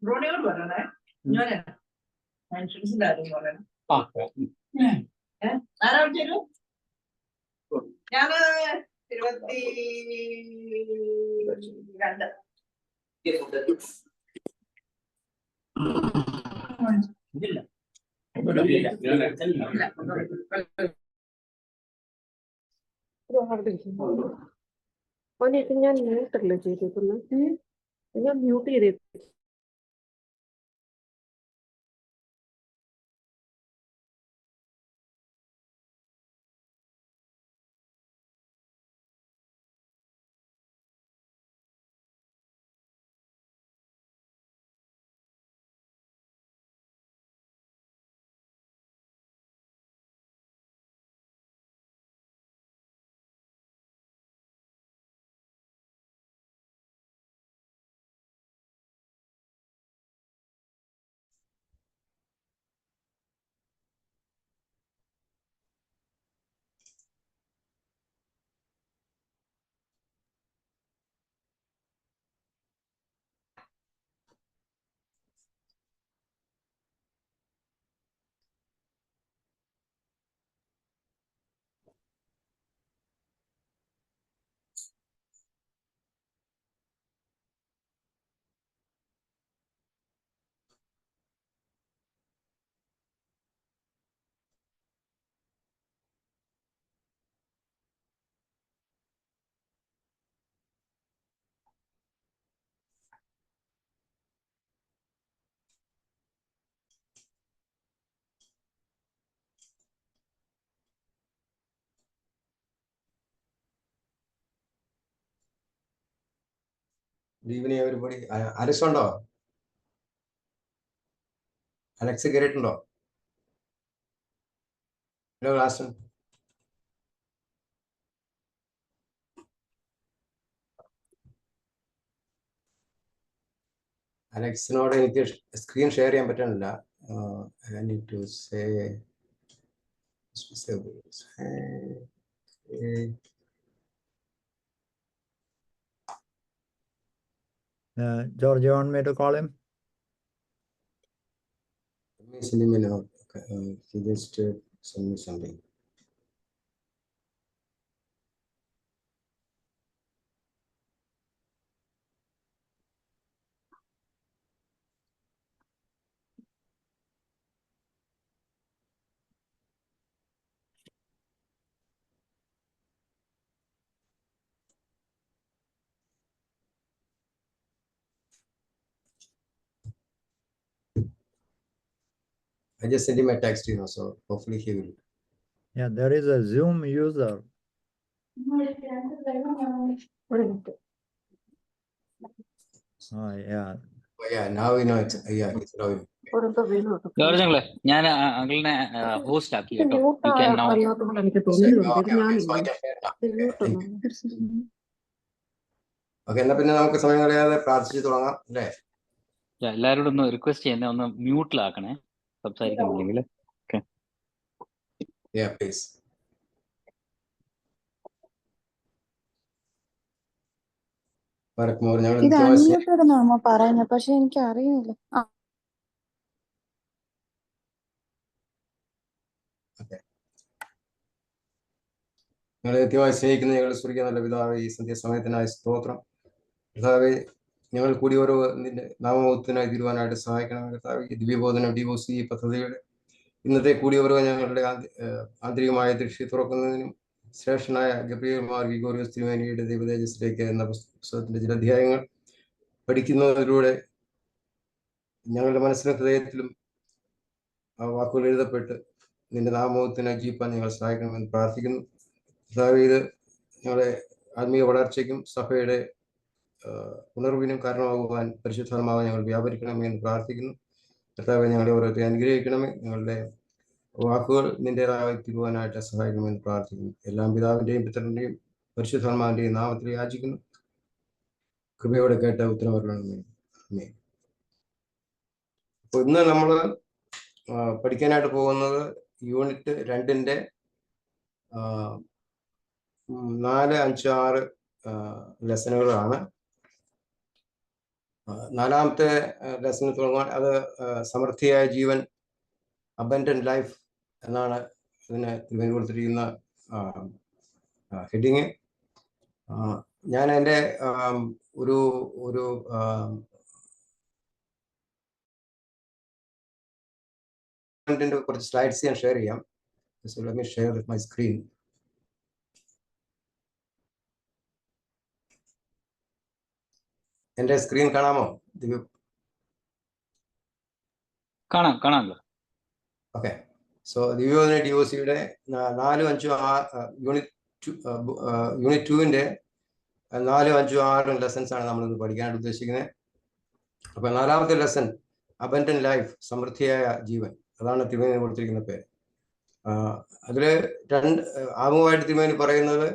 ബ്രോണിയോട് പറയണേ ഞാന് മെൻഷൻസിന്റെ കാര്യം പറയണം. ആരാ വിളിച്ചു? ഞാന് 22 ഇതില്ല. ഞാൻ മ്യൂട്ടല്ലേ ചെയ്തേക്കുന്നത്, ഞാൻ മ്യൂട്ട് ചെയ്തേ. Good evening, everybody. Alex undo? Alex കേറിയിട്ടുണ്ടോ? ഹലോ ലാസ്റ്റൻ. അലക്സിനോട് എനിക്ക് സ്ക്രീൻ ഷെയർ ചെയ്യാൻ പറ്റുന്നില്ല. I need to say George, you want me to call him? Let me send him a note. He just send me something. I just sent him a text, so hopefully he will. Yeah, there is a Zoom user. Oh, yeah. Oh, yeah, now we know it. Yeah, it's Robin. George ഞാൻ അങ്കിളിനെ host ആക്കി കേട്ടോ. എനിക്ക് okay, എന്നാ പിന്നെ നമുക്ക് സമയം കളയാതെ പ്രാർത്ഥിച്ചു തുടങ്ങാം അല്ലേ? എല്ലാവരോടും ഒന്ന് റിക്വസ്റ്റ് ചെയ്യുന്ന ഒന്ന് മ്യൂട്ടിലാക്കണേ സംസാരിക്കുന്നില്ലെങ്കിൽ. Yeah, please. ഇത് അൺമ്യൂട്ടഡ് എന്നാണോ പറയുന്നത്? പക്ഷെ എനിക്ക് അറിയില്ല. ഞങ്ങളെ കൃത്യമായി സ്നേഹിക്കുന്ന ഞങ്ങൾ സ്വർഗീയ നല്ല പിതാവേ, ഈ സന്ധ്യാസമയത്തിനായി സ്തോത്രം. കർത്താവേ, ഞങ്ങൾ കൂടി ഓരോ നിന്റെ നാമബോധത്തിനായി തീരുവാനായിട്ട് സഹായിക്കണം. കർത്താവേ, ദിവ്യബോധനം DOC പദ്ധതിയുടെ ഇന്നത്തെ കൂടി ഓരോ ഞങ്ങളുടെ ആന്തരികമായ ദൃഷ്ടി തുറക്കുന്നതിനും ശ്രേഷ്ഠനായ ഗബ്രിയേൽ മാർ ഗ്രിഗോറിയോസ് തിരുമേനിയുടെ ദൈവതേജസ്സിലേക്ക് എന്ന പുസ്തകത്തിന്റെ ചില അധ്യായങ്ങൾ പഠിക്കുന്നതിലൂടെ ഞങ്ങളുടെ മനസ്സിലും ഹൃദയത്തിലും ആ വാക്കുകൾ എഴുതപ്പെട്ട് നിന്റെ നാമബോധത്തിനായി ജീവിപ്പാൻ ഞങ്ങൾ സഹായിക്കണമെന്ന് പ്രാർത്ഥിക്കുന്നു. കർത്താവേ, ഇത് ഞങ്ങളുടെ ആത്മീയ വളർച്ചയ്ക്കും സഭയുടെ ഉണർവിനും കാരണമാകുവാൻ പരിശുദ്ധാത്മാവ് ഞങ്ങൾ വ്യാപരിക്കണമേ എന്ന് പ്രാർത്ഥിക്കുന്നു. കർത്താവേ, ഞങ്ങളെ ഓരോരുത്തരെ അനുഗ്രഹിക്കണമേ. ഞങ്ങളുടെ വാക്കുകൾ നിന്റേതായി തീരുവാനായിട്ട് സഹായിക്കണമെന്ന് പ്രാർത്ഥിക്കുന്നു. എല്ലാം പിതാവിന്റെയും പുത്രന്റെയും പരിശുദ്ധാത്മാവിന്റെയും നാമത്തിൽ യാചിക്കുന്നു. കൃപയോടെ കേട്ട ഉത്തരവരണമേ. അപ്പോൾ ഇന്ന് നമ്മൾ പഠിക്കാനായിട്ട് പോകുന്നത് യൂണിറ്റ് 2-ന്റെ 4, 5, 6 ലെസനുകളാണ്. നാലാമത്തെ ലെസൺ തുടങ്ങുവാൻ അത് സമൃദ്ധിയായ ജീവൻ, അബൻഡന്റ് ലൈഫ് എന്നാണ് ഇതിന് തിരുവനന്തപുരം കൊടുത്തിരിക്കുന്ന ഹെഡിങ്. ഞാൻ എൻ്റെ ഒരു കുറച്ച് സ്ലൈഡ്സ് ഞാൻ ഷെയർ ചെയ്യാം. So let me share with my screen. എൻ്റെ സ്ക്രീൻ കാണാമോ? കാണാം. ഓക്കെ. സോ ദിവ്യോധന DOCയുടെ 4, 5, 6 യൂണിറ്റ് 2-ന്റെ 4, 5, 6 ലെസൺസ് ആണ് നമ്മളിന്ന് പഠിക്കാനായിട്ട് ഉദ്ദേശിക്കുന്നത്. അപ്പൊ നാലാമത്തെ ലെസൺ അബൻഡന്റ് ലൈഫ്, സമൃദ്ധിയായ ജീവൻ, അതാണ് തിരുമേനി കൊടുത്തിരിക്കുന്ന പേര്. അതില് ആമുഖമായിട്ട് തിരുമേനി പറയുന്നത്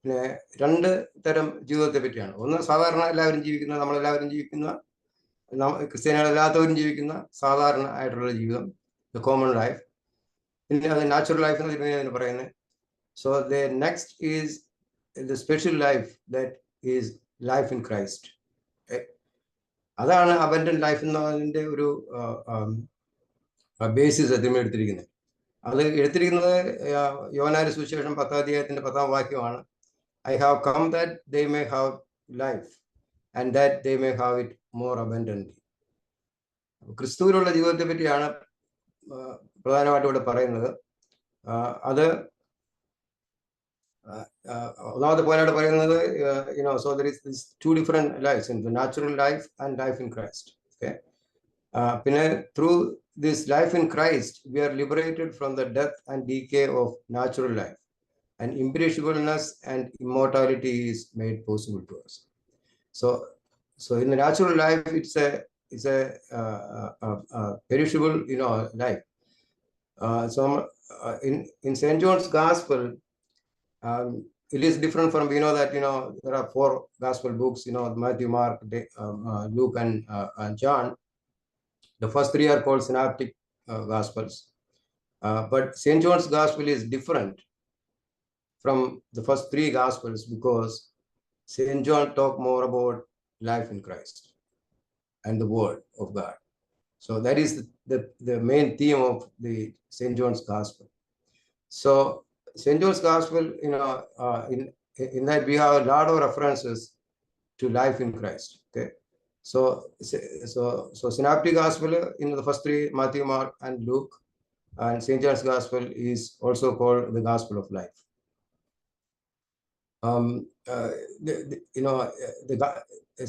പിന്നെ 2 തരം ജീവിതത്തെ പറ്റിയാണ്. ഒന്ന് സാധാരണ എല്ലാവരും ജീവിക്കുന്ന, നമ്മളെല്ലാവരും ജീവിക്കുന്ന, ക്രിസ്ത്യാനികളല്ലാത്തവരും ജീവിക്കുന്ന സാധാരണ ആയിട്ടുള്ള ജീവിതം, ദ കോമൺ ലൈഫ്. പിന്നെ അത് നാച്ചുറൽ ലൈഫ് എന്ന് തിരുമേനി പറയുന്നത്. So the next is the special life, that is life in Christ. അതാണ് അബൻഡന്റ് ലൈഫ് എന്നതിൻ്റെ ഒരു ബേസിസ് തിരുമേനി എടുത്തിരിക്കുന്നത്. അത് എടുത്തിരിക്കുന്നത് യോഹന്നാന്റെ സുവിശേഷം 10-ാം അധ്യായത്തിന്റെ 10-ാം വാക്യമാണ്. I have come that they may have life and that they may have it more abundantly. ക്രിസ്തുവിലുള്ള ജീവിതത്തെ പറ്റിയാണ് പ്രധാനമായിട്ടും ഇവിടെ പറയുന്നത്. അത് ഒന്നാമത്തെ പോയിന്റായിട്ട് പറയുന്നത്, so there is these 2 different lives, in the natural life and life in Christ. Okay. പിന്നെ through this life in Christ we are liberated from the death and decay of natural life, and imperishableness and immortality is made possible to us. So in the natural life it's a perishable life. So in St. John's Gospel, it is different from, we know that there are 4 gospel books, Matthew, Mark, Luke and John. The first 3 are called synoptic gospels, but St. John's Gospel is different from the first 3 gospels because St. John talk more about life in Christ and the word of God. So that is the main theme of the St. John's Gospel. So St. John's Gospel, in that we have a lot of references to life in Christ. Okay. So synoptic gospel in the first 3, Matthew, Mark and Luke, and St. John's Gospel is also called the Gospel of Life.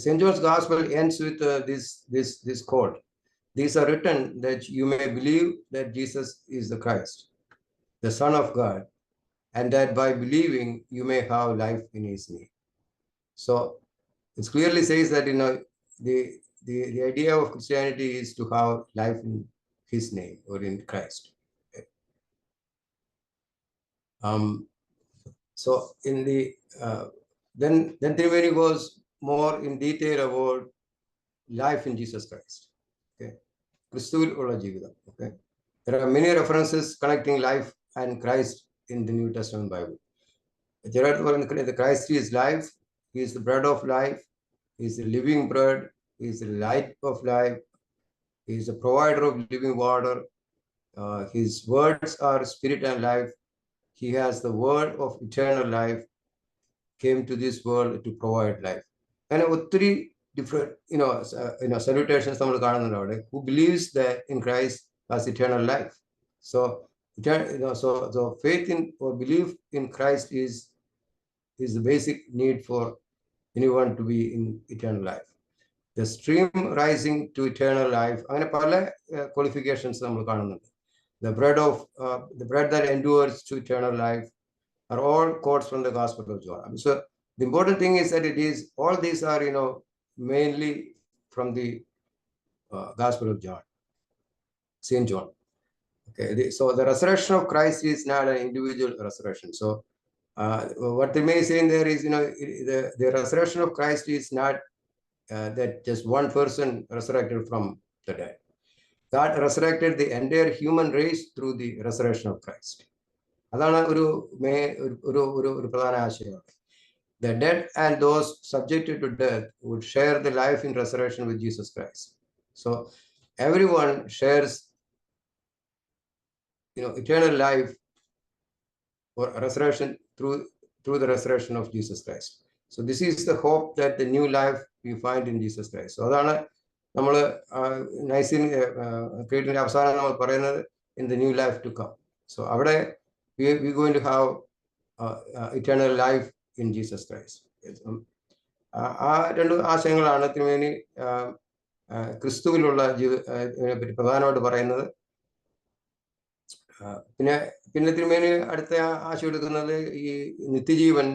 St. John's Gospel ends with this quote: "These are written that you may believe that Jesus is the Christ, the Son of God, and that by believing you may have life in His name." So it clearly says that the idea of Christianity is to have life in His name or in Christ. So in the then Triveni goes more in detail about life in Jesus Christ. Okay, Christuil ulla jeevitham. Okay, there are many references connecting life and Christ in the New Testament Bible. The Christ is life. He is the bread of life. He is the living bread. He is the light of life. He is the provider of living water. His words are spirit and life. He has the word of eternal life, came to this world to provide life. And 3 different salutations who believes that in Christ has eternal life. So faith in or belief in Christ is the basic need for anyone to be in eternal life. The stream rising to eternal life, qualifications. The bread that endures to eternal life are all quotes from the Gospel of John. So the important thing is that all these are mainly from the Gospel of John, St. John. Okay, so the resurrection of Christ is not an individual resurrection. So what they may say in there is, the resurrection of Christ is not that just one person resurrected from the dead. God resurrected the entire human race through the resurrection of Christ. അതാണ് ഒരു പ്രധാന ആശയം. the dead and those subjected to death would share the life in resurrection with Jesus Christ. So everyone shares, eternal life or resurrection through the resurrection of Jesus Christ. So this is the hope that the new life we find in Jesus Christ. So അതാണ് നമ്മൾ Nicene ക്രീഡിന്റെ അവസാനം നമ്മൾ പറയുന്നത് in the new life to come. So അവിടെ we going to have eternal life in Jesus Christ. ആ രണ്ട് ആശയങ്ങളാണ് തിരുമേനി ക്രിസ്തുവിലുള്ള ജീവിതത്തെ പറ്റി പ്രധാനമായിട്ട് പറയുന്നത്. പിന്നെ തിരുമേനി അടുത്ത ആശയം എടുക്കുന്നത് ഈ നിത്യജീവൻ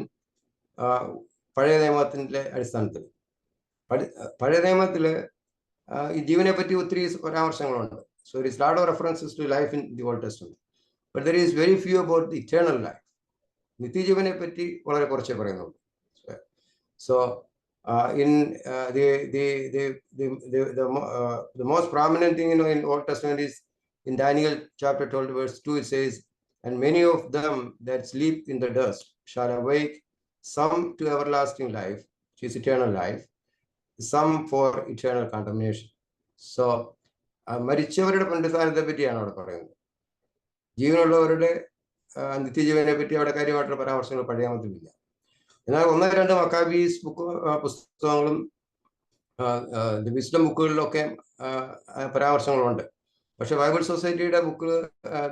പഴയ നിയമത്തിന്റെ അടിസ്ഥാനത്തിൽ. പഴയ നിയമത്തില് ഈ ജീവനെ പറ്റി ഒത്തിരി പരാമർശങ്ങളുണ്ട്. So there is a lot of references to life in the Old Testament, but there is very few about the eternal life. നിത്യജീവനെ പറ്റി വളരെ കുറച്ചേ പറയുന്നുള്ളൂ. So in the most prominent thing in Old Testament is in Daniel chapter 12 verse 2. It says, and many of them that sleep in the dust shall awake, some to everlasting life, which is eternal life, some for eternal condemnation. So മരിച്ചവരുടെ പുനരുത്ഥാനത്തെ പറ്റിയാണ് അവിടെ പറയുന്നത്. ജീവനുള്ളവരുടെ നിത്യജീവനെ പറ്റി അവിടെ കാര്യമായിട്ടുള്ള പരാമർശങ്ങൾ പഴയ നിയമത്തിലില്ല. എന്നാൽ 1-2 മക്കാബീസ് പുസ്തകങ്ങളും വിസ്ഡം ബുക്കുകളിലൊക്കെ പരാമർശങ്ങളുണ്ട്. പക്ഷെ ബൈബിൾ സൊസൈറ്റിയുടെ ബുക്ക്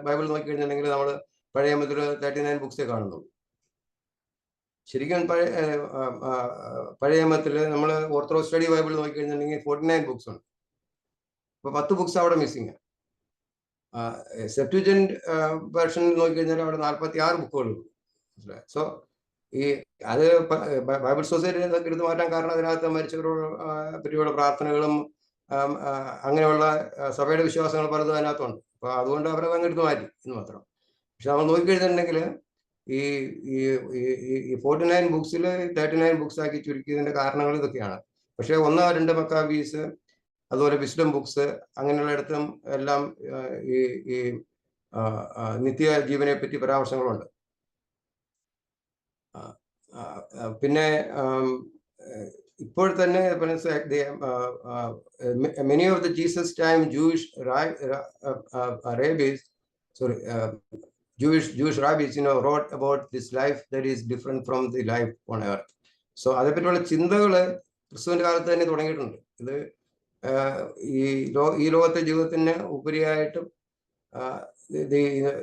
ബൈബിൾ നോക്കിക്കഴിഞ്ഞിട്ടുണ്ടെങ്കിൽ നമ്മൾ പഴയ നിയമത്തിൽ 39 ബുക്സേ കാണുന്നുള്ളൂ. ശരിക്കും പഴയ നിയമത്തിൽ നമ്മൾ ഓർത്തഡോക്സ് സ്റ്റഡി ബൈബിൾ നോക്കിക്കഴിഞ്ഞിട്ടുണ്ടെങ്കിൽ 49 ബുക്സ് ഉണ്ട്. അപ്പൊ 10 ബുക്സ് അവിടെ മിസ്സിങ്. സെപ്റ്റുജന്റ് വേർഷൻ നോക്കിക്കഴിഞ്ഞാൽ അവിടെ 46 ബുക്കുകളുണ്ട്. സോ അത് ബൈബിൾ സൊസൈറ്റി എടുത്തു മാറ്റാൻ കാരണം അതിനകത്ത് മരിച്ചവരോട് പറ്റിയുള്ള പ്രാർത്ഥനകളും അങ്ങനെയുള്ള സഭയുടെ വിശ്വാസങ്ങൾ പലതും അതിനകത്തുണ്ട്. അപ്പൊ അതുകൊണ്ട് അവരെ അങ്ങ് എടുത്തു മാറ്റി എന്ന് മാത്രം. പക്ഷെ നമ്മൾ നോക്കിക്കഴിഞ്ഞിട്ടുണ്ടെങ്കിൽ ഈ 49 ബുക്സിൽ 39 ബുക്സ് ആക്കി ചുരുക്കിയതിന്റെ കാരണങ്ങൾ ഇതൊക്കെയാണ്. പക്ഷെ 1-2 മക്കാബീസ് അതുപോലെ വിസ്ഡം ബുക്സ് അങ്ങനെയുള്ള ഇടത്തും എല്ലാം ഈ നിത്യ ജീവനെ പറ്റി പരാമർശങ്ങളുണ്ട്. പിന്നെ ഇപ്പോൾ തന്നെ many of the Jesus time Jewish rabbis wrote about this life that is different from the life on earth. So അതേപ്പറ്റിയുള്ള ചിന്തകള് ക്രിസ്തുവിന്റെ കാലത്ത് തന്നെ തുടങ്ങിയിട്ടുണ്ട്. ഇത് ഈ ലോകത്തെ ജീവിതത്തിന് ഉപരിയായിട്ടും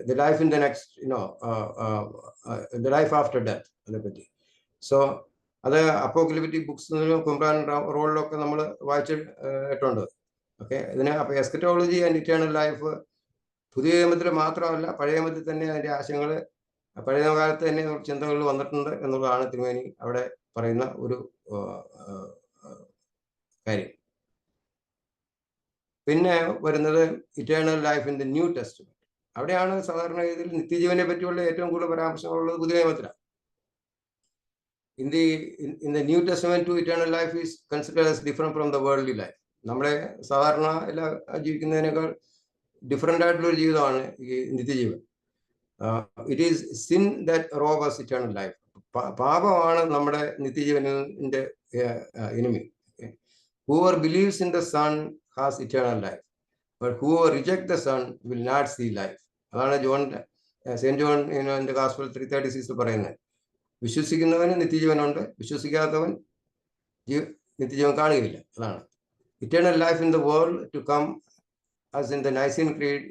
the life in the next, the life after death അതേപ്പറ്റി. സോ അത് അപ്പോക്കലിപ്റ്റിക് ബുക്സിലും കുംബ്രാൻ റോളിലൊക്കെ നമ്മൾ വായിച്ചിട്ടുണ്ട്. ഓക്കെ, ഇതിന് അപ്പൊ എസ്കറ്റോളജി ആൻഡ് ഇറ്റേണൽ ലൈഫ് പുതിയ നിയമത്തിൽ മാത്രമല്ല പഴയ നിയമത്തിൽ തന്നെ അതിന്റെ ആശയങ്ങൾ പഴയ കാലത്ത് തന്നെ ചിന്തകളിൽ വന്നിട്ടുണ്ട് എന്നുള്ളതാണ് തിരുമേനി അവിടെ പറയുന്ന ഒരു കാര്യം. പിന്നെ വരുന്നത് eternal life in the new testament. അവിടെയാണ് സാധാരണ ഇതിൽ നിത്യജീവനെ പറ്റിയുള്ള ഏറ്റവും കൂടുതൽ പരാമർശങ്ങളുള്ളത് പുതിയ നിയമത്തിലാണ്. In the New Testament too, eternal life is considered as different from the worldly life. നമ്മളെ സാധാരണ എല്ലാ ജീവിക്കുന്നതിനേക്കാൾ ഡിഫറെന്റ് ആയിട്ടുള്ള ഒരു ജീവിതമാണ് ഈ നിത്യജീവൻ. It is sin that rob us eternal life. പാപമാണ് നമ്മുടെ നിത്യജീവനിന്റെ enemy. Whoever believes in the Son has eternal life, but whoever rejects the Son will not see life. അതാണ് Saint John in the Gospel 3:36 പറയുന്നത്. വിശ്വസിക്കുന്നവന് നിത്യജീവനുണ്ട്, വിശ്വസിക്കാത്തവൻ നിത്യജീവൻ കാണുകയില്ല. അതാണ് eternal life in the world to come, as in the Nicene Creed,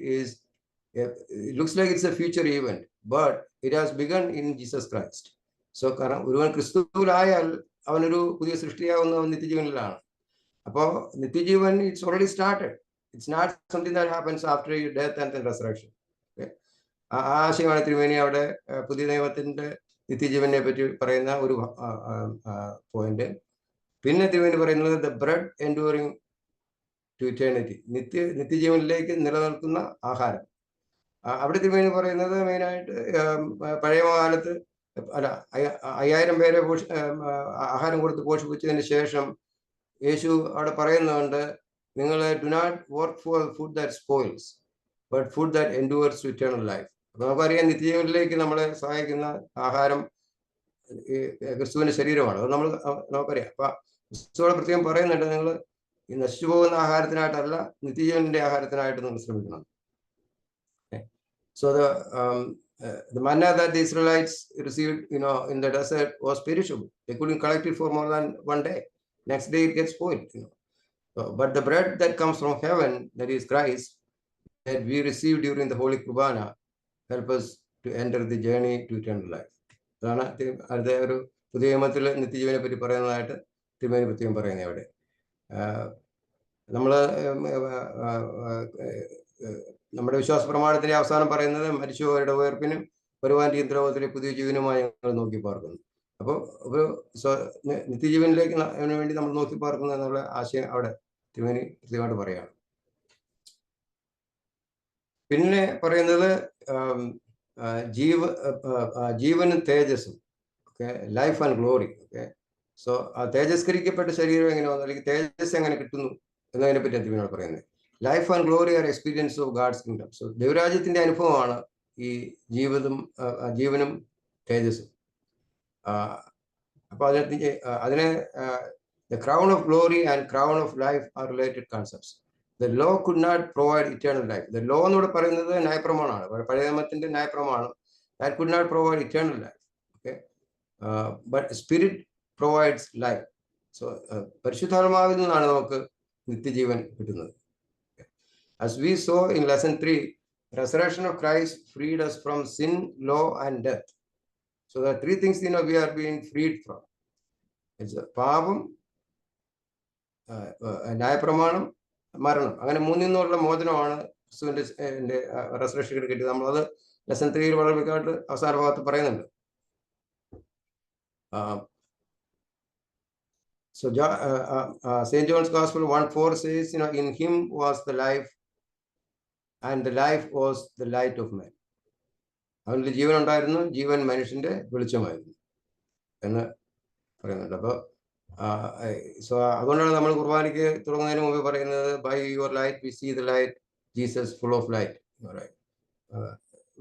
it looks like it's a future event, but it has begun in Jesus Christ. So കാരണം ഒരുവൻ ക്രിസ്തുവിലായാൽ അവനൊരു പുതിയ സൃഷ്ടിയാവുന്ന നിത്യജീവനിലാണ്. അപ്പോൾ നിത്യജീവൻ it's already started. It's not something that happens after your death and then resurrection. ആ ആശയമാണ് തിരുമേനി അവിടെ പുതിയ നിയമത്തിന്റെ നിത്യജീവനെ പറ്റി പറയുന്ന ഒരു പോയിന്റ്. പിന്നെ തിരുമേനി പറയുന്നത് the bread enduring to eternity, നിത്യജീവനിലേക്ക് നിലനിൽക്കുന്ന ആഹാരം. അവിടെ തിരുമേനി പറയുന്നത് മെയിനായിട്ട് പഴയ കാലത്ത് 5000 പേരെ ആഹാരം കൊടുത്ത് പോഷിപ്പിച്ചതിന് ശേഷം യേശു അവിടെ പറയുന്നുണ്ട്, നിങ്ങൾ do not work for food that spoils but food that endures to eternal life. അപ്പൊ നമുക്കറിയാം നിത്യജീവനിലേക്ക് നമ്മളെ സഹായിക്കുന്ന ആഹാരം ക്രിസ്തുവിന്റെ ശരീരമാണ്. അത് നമുക്കറിയാം. അപ്പൊ ക്രിസ്തുവോട് പ്രത്യേകം പറയുന്നുണ്ട്, നിങ്ങൾ ഈ നശിച്ചു പോകുന്ന ആഹാരത്തിനായിട്ടല്ല, നിത്യജീവന്റെ ആഹാരത്തിനായിട്ട് നിങ്ങൾ ശ്രമിക്കണം. So the manna that the Israelites received, in the desert was perishable. They couldn't collect it for more than one day. Next day it gets spoiled. But the bread that comes from heaven, that is Christ, that we receive during the Holy Kurbana, help us to enter the journey to eternal life. അതാണ് അടുത്ത ഒരു പുതിയ നിയമത്തിൽ നിത്യജീവനെ പറ്റി പറയുന്നതായിട്ട് തിരുമേനി പ്രത്യേകം പറയുന്നത്. അവിടെ നമ്മള് നമ്മുടെ വിശ്വാസ പ്രമാണത്തിന്റെ അവസാനം പറയുന്നത്, മരിച്ചവരുടെ ഉയർപ്പിനും വരുവാൻ ലോകത്തിലെ പുതിയ ജീവനുമായി ഞങ്ങൾ നോക്കി പാർക്കുന്നു. അപ്പോൾ ഒരു നിത്യജീവനിലേക്ക് വേണ്ടി നമ്മൾ നോക്കി പാർക്കുന്നു എന്നുള്ള ആശയം അവിടെ തിരുമേനി കൃത്യമായിട്ട് പറയുകയാണ്. പിന്നെ പറയുന്നത് ജീവനും തേജസ്സും, okay, life and glory. Okay, so ആ തേജസ്കരിക്കപ്പെട്ട ശരീരം എങ്ങനെയാ, അല്ലെങ്കിൽ തേജസ് എങ്ങനെ കിട്ടുന്നു എന്നതിനെ പറ്റി തിരുമേനിയോട് പറയുന്നത്. Life and glory are experience of God's kingdom. So ദൈവരാജ്യത്തിന്റെ അനുഭവമാണ് ഈ ജീവനും തേജസ്സും. അപ്പൊ അതിനെ the crown of glory and crown of life are related concepts. The law could not provide eternal life. The law എന്നോട് പറയുന്നത് ന്യായപ്രമാണമാണ്, പഴയ നിയമത്തിന്റെ ന്യായപ്രമാണം. That could not provide eternal life. Okay, but spirit provides life. So പരിശുദ്ധാത്മാവിൽ നിന്നാണ് നമുക്ക് നിത്യജീവൻ കിട്ടുന്നത്. As we saw in lesson 3, resurrection of Christ freed us from sin, law and death. So there are three things we are being freed from. It's പാപം, ന്യായപ്രമാണം, മരണം. അങ്ങനെ മൂന്നിൽ നിന്നുള്ള മോചനമാണ് ക്രിസ്തുവിന്റെ റെസറക്ഷൻ കിട്ടിയത്. നമ്മളത് ലെസൺ 3 വളരെ വ്യക്തമായിട്ട് അവസാന ഭാഗത്ത് പറയുന്നുണ്ട്. So St. John's Gospel 1:4 says, in him was the life and the life was the light of man. അവനിൽ ജീവൻ ഉണ്ടായിരുന്നു, ജീവൻ മനുഷ്യന്റെ വെളിച്ചമായിരുന്നു എന്ന് പറയുന്നുണ്ട്. അപ്പോൾ സോ അതുകൊണ്ടാണ് നമ്മൾ കുർബാനയ്ക്ക് തുടങ്ങുന്നതിന് മുമ്പ് പറയുന്നത്, by your light we see the light, Jesus full of light.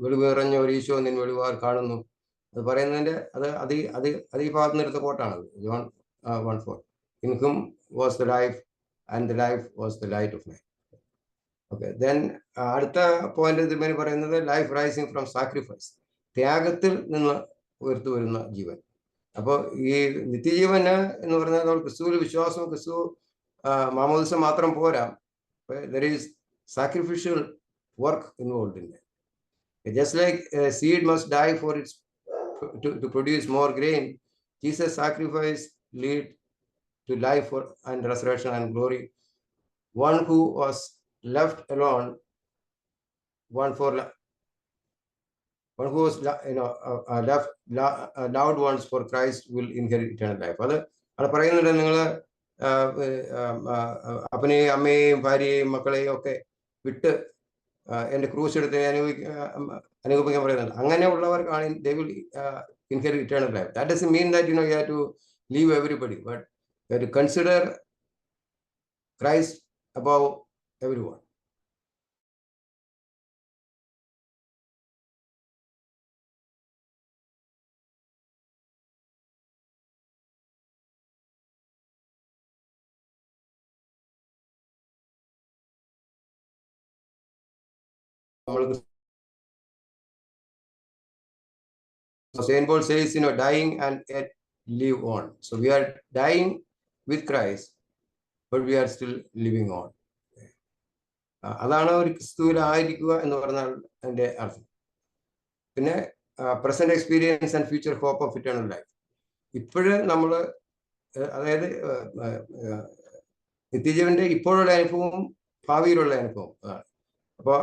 വെളിവേറഞ്ഞ ഒരു ഈശോ നിൻ വെളിവാർ കാണുന്നു. അത് പറയുന്നതിന്റെ അത് ഈ ഭാഗത്ത് നിന്ന് എടുത്ത കോട്ടാണത്. John 1:4. In whom was the life and the life was the light of man. Okay, then അടുത്ത പോയിന്റ് തിരുമേനി പറയുന്നത് ലൈഫ് റൈസിങ് ഫ്രം സാക്രിഫൈസ്, ത്യാഗത്തിൽ നിന്ന് ഉയർത്തു വരുന്ന ജീവൻ. അപ്പോൾ ഈ നിത്യജീവന് എന്ന് പറഞ്ഞാൽ നമ്മൾ ക്രിസ്തുവിൽ വിശ്വാസം, ക്രിസ്തു മാമോദിസ മാത്രം പോരാ. there is sacrificial work involved in it. Just like a seed must die for its to produce more grain, Jesus' sacrifice lead to life and resurrection and glory. One who was left alone, one who was left loved ones for Christ will inherit eternal life. അത് പറയുന്നുണ്ട്, നിങ്ങൾ അപ്പനെയും അമ്മയെയും ഭാര്യയെയും മക്കളെയും ഒക്കെ വിട്ട് എന്റെ ക്രൂശ് എടുത്ത് അനുഭവിക്കാൻ പറയുന്നുണ്ട്. അങ്ങനെയുള്ളവർക്കാണ് they will inherit eternal life. That doesn't mean that you have to leave everybody, but you have to consider Christ above everyone. St. Paul says, dying and yet live on. So we are dying with Christ, but we are still living on. അതാണ് ഒരു ക്രിസ്തുവിലായിരിക്കുക എന്ന് പറഞ്ഞാൽ അതിന്റെ അർത്ഥം. പിന്നെ present experience and future hope of eternal life. ഇപ്പോഴ് നമ്മൾ, അതായത് നിത്യജീവന്റെ ഇപ്പോഴുള്ള അനുഭവവും ഭാവിയിലുള്ള അനുഭവം. അപ്പോൾ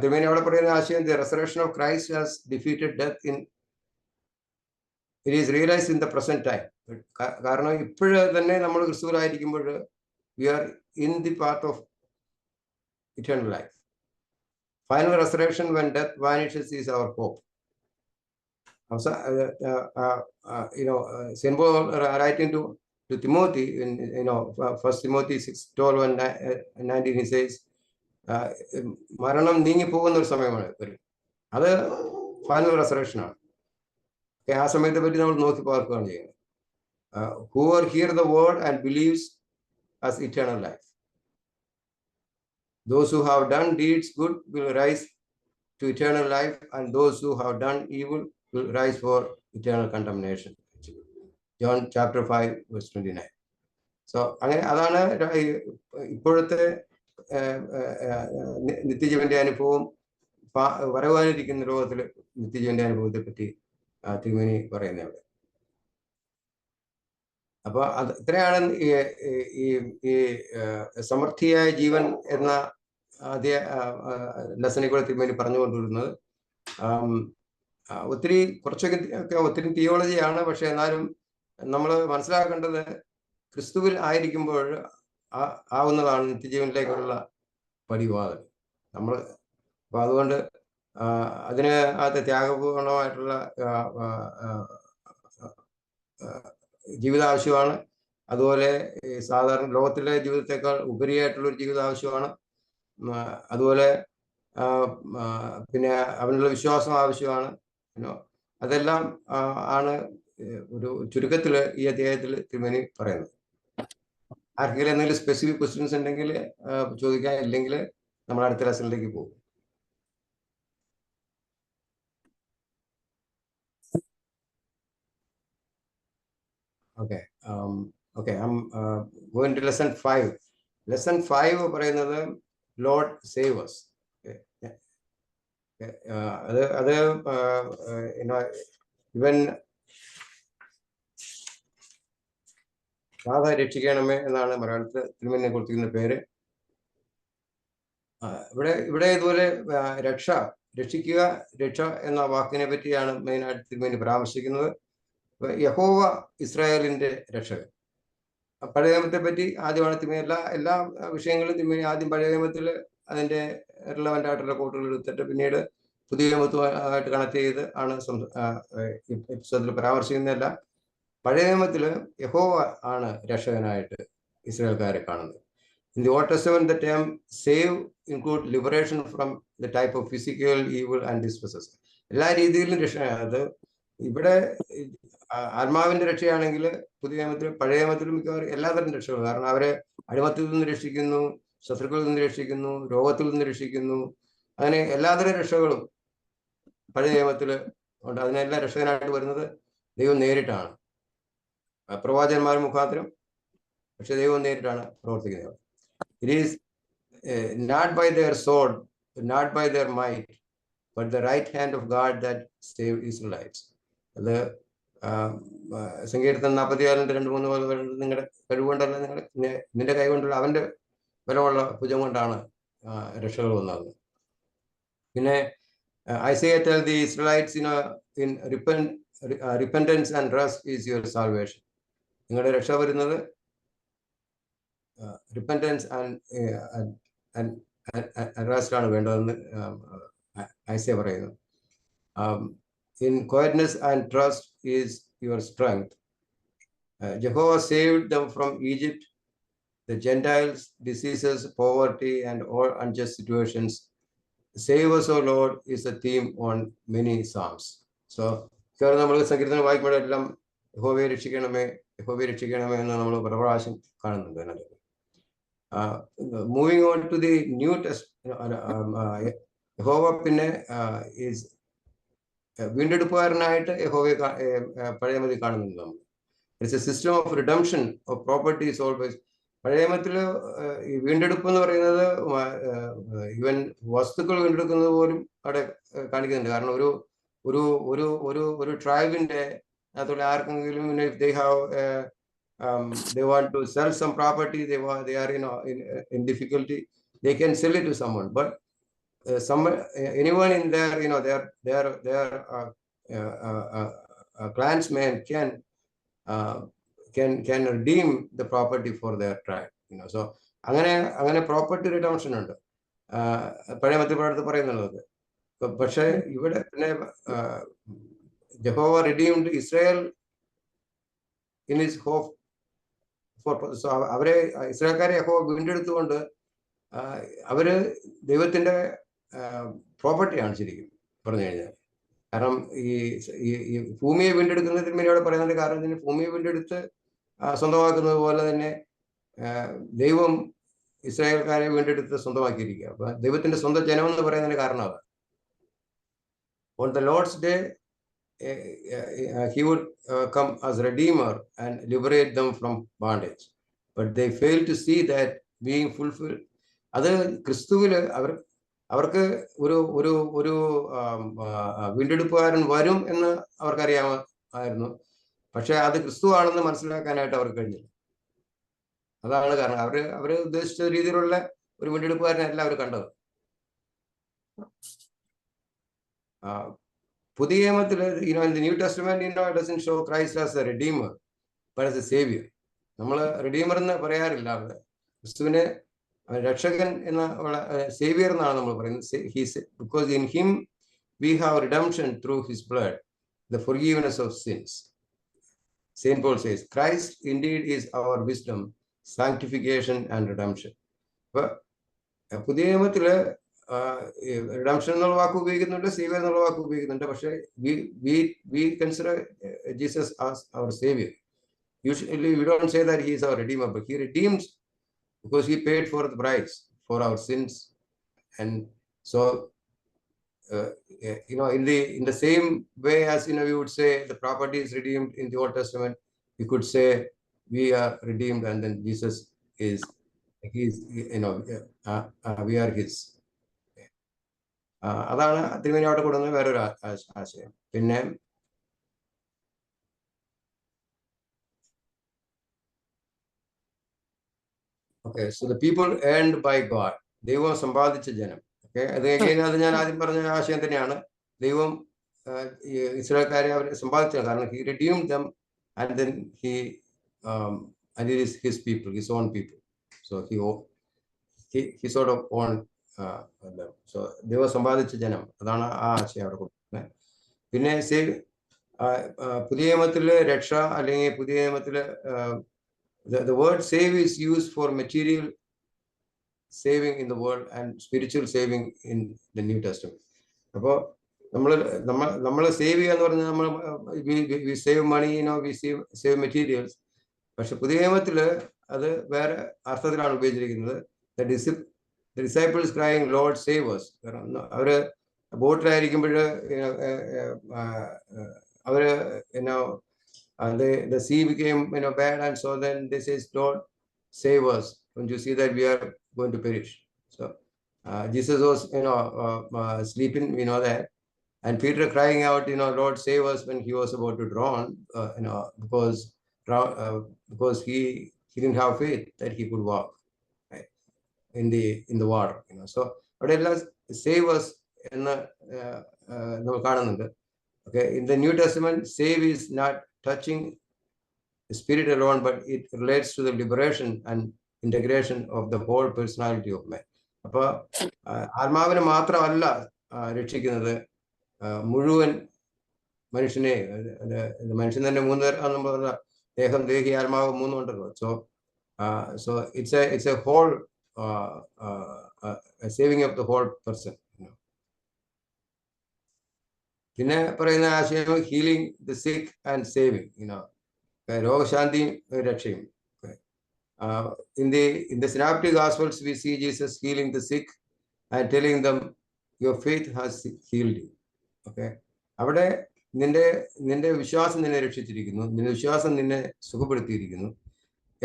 തിരുമേനി അവിടെ പറയുന്ന ആശയം, the resurrection of Christ has defeated death in it is realised in the present time. കാരണം ഇപ്പോഴ് തന്നെ നമ്മൾ ക്രിസ്തുവിലായിരിക്കുമ്പോൾ we are in the path of eternal life. Final resurrection when death vanishes is our hope. St. Paul writing to Timothy in 1 Timothy 6:12 and 19 he says, മരണം നീങ്ങി പോകുന്ന ഒരു സമയമാണ് വരും. അത് ഫൈനൽ റെസറക്ഷൻ ആണ്. ആ സമയത്തെ പറ്റി നമ്മൾ നോക്കി പാർക്കുകയാണ് ചെയ്യുന്നത്. Whoever hear the word and believes has eternal life. Those who have done deeds good will rise to eternal life, and those who have done evil will rise for eternal condemnation. John chapter 5 verse 29. So അങ്ങനെ അതാണ് ഇപ്പോഴത്തെ നിത്യജീവന്റെ അനുഭവം, വരവാനിരിക്കുന്ന ലോകത്തിലെ നിത്യജീവന്റെ അനുഭവത്തെ പറ്റി തിരുമേനി പറയുന്നത് അവിടെ. അപ്പൊ അത് ഇത്രയാണ് ഈ സമൃദ്ധിയായ ജീവൻ എന്ന ആദ്യ ലെസണിൽ കൂടെ തിരുമേനി പറഞ്ഞുകൊണ്ടിരുന്നത്. ഒത്തിരി തിയോളജിയാണ്. പക്ഷെ എന്നാലും നമ്മൾ മനസ്സിലാക്കേണ്ടത് ക്രിസ്തുവിൽ ആയിരിക്കുമ്പോൾ ആവുന്നതാണ് നിത്യജീവനിലേക്കുള്ള പടിവാതിൽ. നമ്മൾ അപ്പൊ അതുകൊണ്ട് അതിന് അത് ത്യാഗപൂർണമായിട്ടുള്ള ജീവിത ആവശ്യമാണ്. അതുപോലെ സാധാരണ ലോകത്തിലെ ജീവിതത്തെക്കാൾ ഉപരിയായിട്ടുള്ളൊരു ജീവിതം ആവശ്യമാണ്. അതുപോലെ പിന്നെ അവനുള്ള വിശ്വാസം ആവശ്യമാണ്. അതെല്ലാം ആണ് ഒരു ചുരുക്കത്തിൽ ഈ അധ്യായത്തിൽ തിരുമേനി പറയുന്നത്. ആർക്കെങ്കിലും എന്തെങ്കിലും സ്പെസിഫിക് ക്വസ്റ്റ്യൻസ് ഉണ്ടെങ്കിൽ ചോദിക്കാൻ, ഇല്ലെങ്കിൽ നമ്മൾ അടുത്ത ലെസണിലേക്ക് പോകും. Okay, I'm going to lesson 5. Lesson 5 പറയുന്നത് Lord save us. അത് ഇവൻ സാധാ രക്ഷിക്കണമേ എന്നാണ് മലയാളത്തിൽ തിരുമേനിയെ കൊടുത്തിരിക്കുന്ന പേര്. ഇവിടെ ഇതുപോലെ രക്ഷിക്കുക, രക്ഷ എന്ന വാക്കിനെ പറ്റിയാണ് മെയിനായിട്ട് തിരുമേനി പരാമർശിക്കുന്നത്. യഹോവ ഇസ്രായേലിന്റെ രക്ഷകൻ. പഴയ നിയമത്തെ പറ്റി ആദ്യമാണ് തിരുമേനി എല്ലാ വിഷയങ്ങളും തിരുമേനി ആദ്യം പഴയ നിയമത്തിൽ അതിന്റെ റിലവൻ്റ് ആയിട്ടുള്ള കോട്ടുകൾ എടുത്തിട്ട് പിന്നീട് പുതിയ നിയമത്തുമായിട്ട് കണക്ട് ചെയ്ത് ആണ് എപ്പിസോഡിൽ പരാമർശിക്കുന്നതല്ല. പഴയ നിയമത്തിൽ യഹോവ ആണ് രക്ഷകനായിട്ട് ഇസ്രായേൽക്കാരെ കാണുന്നത്. In the Old Testament, the term save include liberation from the type of physical evil and distresses. എല്ലാ രീതിയിലും രക്ഷ. അത് ഇവിടെ ആത്മാവിന്റെ രക്ഷയാണെങ്കിൽ പുതിയ നിയമത്തിലും പഴയ നിയമത്തിലും മിക്കവാറും എല്ലാതരം രക്ഷകളും. കാരണം അവരെ അടിമത്തിൽ നിന്ന് രക്ഷിക്കുന്നു, ശത്രുക്കളിൽ നിന്ന് രക്ഷിക്കുന്നു, രോഗത്തിൽ നിന്ന് രക്ഷിക്കുന്നു. അങ്ങനെ എല്ലാതരം രക്ഷകളും പഴയ നിയമത്തിൽ ഉണ്ട്. അതിനെല്ലാം രക്ഷകനായിട്ട് വരുന്നത് ദൈവം നേരിട്ടാണ്, പ്രവാചകന്മാർ മുഖാന്തരം. പക്ഷെ ദൈവം നേരിട്ടാണ് പ്രവർത്തിക്കുന്നത്. It is not by their sword, not by their might, but the right hand of God that saved Israelites. അത് സങ്കീർത്തനം 44:2-3 പോലെ നിങ്ങളുടെ കഴിവുകൊണ്ടല്ല, നിന്റെ കൈ കൊണ്ടുള്ള അവന്റെ ബലമുള്ള ഭുജം കൊണ്ടാണ് രക്ഷകൾ വന്നത്. പിന്നെ Isaiah tells the Israelites, in repentance and rest is your salvation. നിങ്ങളുടെ രക്ഷ വരുന്നത് റിപ്പൻറ്റൻസ് ആൻഡ് റെസ്റ്റ് ആണ് വേണ്ടതെന്ന് ഐസയ പറയുന്നു. In quietness and trust is your strength. Jehovah saved them from Egypt, the Gentiles, diseases, poverty, and all unjust situations. Save us, O Lord, is a theme on many psalms. So, നമ്മൾ സങ്കീർത്തനം വായിക്കുമ്പോഴെല്ലാം യഹോവയെ രക്ഷിക്കണമേ, യഹോവയെ രക്ഷിക്കണമേ എന്ന് നമ്മൾ പല പ്രാവശ്യം കാണുന്നുണ്ട് അതിനകത്ത്. Moving on to the New Testament, യഹോവ പിന്നെ വീണ്ടെടുപ്പുകാരനായിട്ട് യഹോവയെ പഴയ നിയമത്തിൽ കാണുന്നുണ്ട് നമ്മൾ. It's A system of redemption of properties always. പഴയ നിയമത്തിൽ ഈ വീണ്ടെടുപ്പ് എന്ന് പറയുന്നത് ഈവൻ വസ്തുക്കൾ വീണ്ടെടുക്കുന്നത് പോലും അവിടെ കാണിക്കുന്നുണ്ട്. കാരണം ഒരു ട്രൈബിന്റെ അതുപോലെ ആർക്കെങ്കിലും they want to sell some property, they are in difficulty, they can sell it to someone, but anyone in there, their clansmen can redeem the property for their tribe, so അങ്ങനെ property redemption ഉണ്ട് പഴയ മധ്യപ്രദേശത്ത് പറയുന്നുള്ളത്. പക്ഷെ ഇവിടെ പിന്നെ യഹോവ redeemed Israel in his hope. അവരെ ഇസ്രായേൽക്കാരെ യഹോവ വീണ്ടെടുത്തുകൊണ്ട് അവര് ദൈവത്തിന്റെ പ്രോപ്പർട്ടിയാണ് ശരിക്കും പറഞ്ഞു കഴിഞ്ഞാൽ. കാരണം ഈ ഭൂമിയെ വീണ്ടെടുക്കുന്ന തിരുമേനിയോട് പറയുന്നതിന്റെ കാരണം തന്നെ ഭൂമിയെ വീണ്ടെടുത്ത് സ്വന്തമാക്കുന്നത് പോലെ തന്നെ ദൈവം ഇസ്രായേൽക്കാരെ വീണ്ടെടുത്ത് സ്വന്തമാക്കിയിരിക്കുക. അപ്പൊ ദൈവത്തിന്റെ സ്വന്തം ജനം എന്ന് പറയുന്നതിന് കാരണം അതാണ്. On the Lord's day, he would come as Redeemer and liberate them from bondage. But they fail to see that being fulfilled. അത് ക്രിസ്തുവില് അവർക്ക് ഒരു ഒരു ഒരു വീണ്ടെടുപ്പുകാരൻ വരും എന്ന് അവർക്കറിയാമായിരുന്നു. പക്ഷെ അത് ക്രിസ്തു ആണെന്ന് മനസ്സിലാക്കാനായിട്ട് അവർക്ക് കഴിഞ്ഞില്ല. അതാണ് കാരണം. അവര് ഉദ്ദേശിച്ച രീതിയിലുള്ള ഒരു വീണ്ടെടുപ്പുകാരനല്ല അവർ കണ്ടത്. പുതിയ നിയമത്തില് in the New Testament, it doesn't show Christ as a redeemer, but as a savior. നമ്മൾ റിഡീമർ എന്ന് പറയാറില്ല. അവിടെ ക്രിസ്തുവിനെ രക്ഷകൻ എന്ന സേവിയർ എന്നാണ് നമ്മൾ പറയുന്നത്. Because in him we have redemption through his blood, the forgiveness of sins. Saint Paul says, Christ indeed is our wisdom, sanctification and redemption. അപ്പൊ പുതിയ നിയമത്തില് റിഡംഷൻ എന്നുള്ള വാക്ക് ഉപയോഗിക്കുന്നുണ്ട്, സേവിയർ എന്നുള്ള വാക്ക് ഉപയോഗിക്കുന്നുണ്ട്. പക്ഷെ we consider Jesus as our savior. Usually we don't say that he is our redeemer, but he redeemed because he paid for the price for our sins. And so in the same way as we would say the property is redeemed in the Old Testament, we could say we are redeemed, and then Jesus is we are his. അതാണ് തിരുമേനിയോട് കൂടുന്ന വേറൊരു ആശയം. പിന്നെ okay, so the people earned by God. ദൈവം സമ്പാദിച്ച ജനം. Okay, അത് ഞാൻ ആദ്യം പറഞ്ഞ ആശയം തന്നെയാണ്. ദൈവം ഇസ്രായേൽക്കാരെ അവർ സമ്പാദിച്ച കാരണം he redeemed them, and then and it is his people, his own people. So he sort of owned them. So ദൈവം സമ്പാദിച്ച ജനം, അതാണ് ആ ആശയം അവിടെ കൊടുക്കുന്നത്. പിന്നെ പുതിയ നിയമത്തില് രക്ഷ അല്ലെങ്കിൽ പുതിയ നിയമത്തില് the word save is used for material saving in the world and spiritual saving in the New Testament. അപ്പോൾ നമ്മൾ സേവ് ചെയ്യുക എന്ന് പറഞ്ഞാൽ നമ്മൾ we save money, we save materials. പക്ഷെ പുതിയ നിയമത്തില് അത് വേറെ അർത്ഥത്തിലാണ് ഉപയോഗിച്ചിരിക്കുന്നത്. The disciples crying, Lord save us. അവര് ബോട്ടിലായിരിക്കുമ്പോൾ അവര് the sea became bad, and so then they says, Lord save us. Don't you see that we are going to perish? So Jesus was sleeping, we know that, and Peter crying out, Lord save us, when he was about to drown, because he didn't have faith that he could walk in the water. So അവിടെ എല്ലാം save us എന്ന് നമ്മൾ കാണുന്നുണ്ട്. Okay, in the New Testament, save is not touching the spirit alone, but it relates to the liberation and integration of the whole personality of man. അപ്പൊ ആത്മാവിനെ മാത്രമല്ല രക്ഷിക്കുന്നത്, മുഴുവൻ മനുഷ്യനെ. മനുഷ്യൻ തന്നെ 3 തരം പറഞ്ഞ ദേഹം, ദേഹി, ആത്മാവ് 3 ഉണ്ടല്ലോ. So it's a whole saving of the whole person. പിന്നെ പറയുന്ന ആശയം healing the sick and saving, രോഗശാന്തിയും രക്ഷയും. In the synoptic gospels we see Jesus healing the sick and telling them, your faith has healed you. Okay, അവിടെ നിന്റെ വിശ്വാസം നിന്നെ രക്ഷിച്ചിരിക്കുന്നു, നിന്റെ വിശ്വാസം നിന്നെ സുഖപ്പെടുത്തിയിരിക്കുന്നു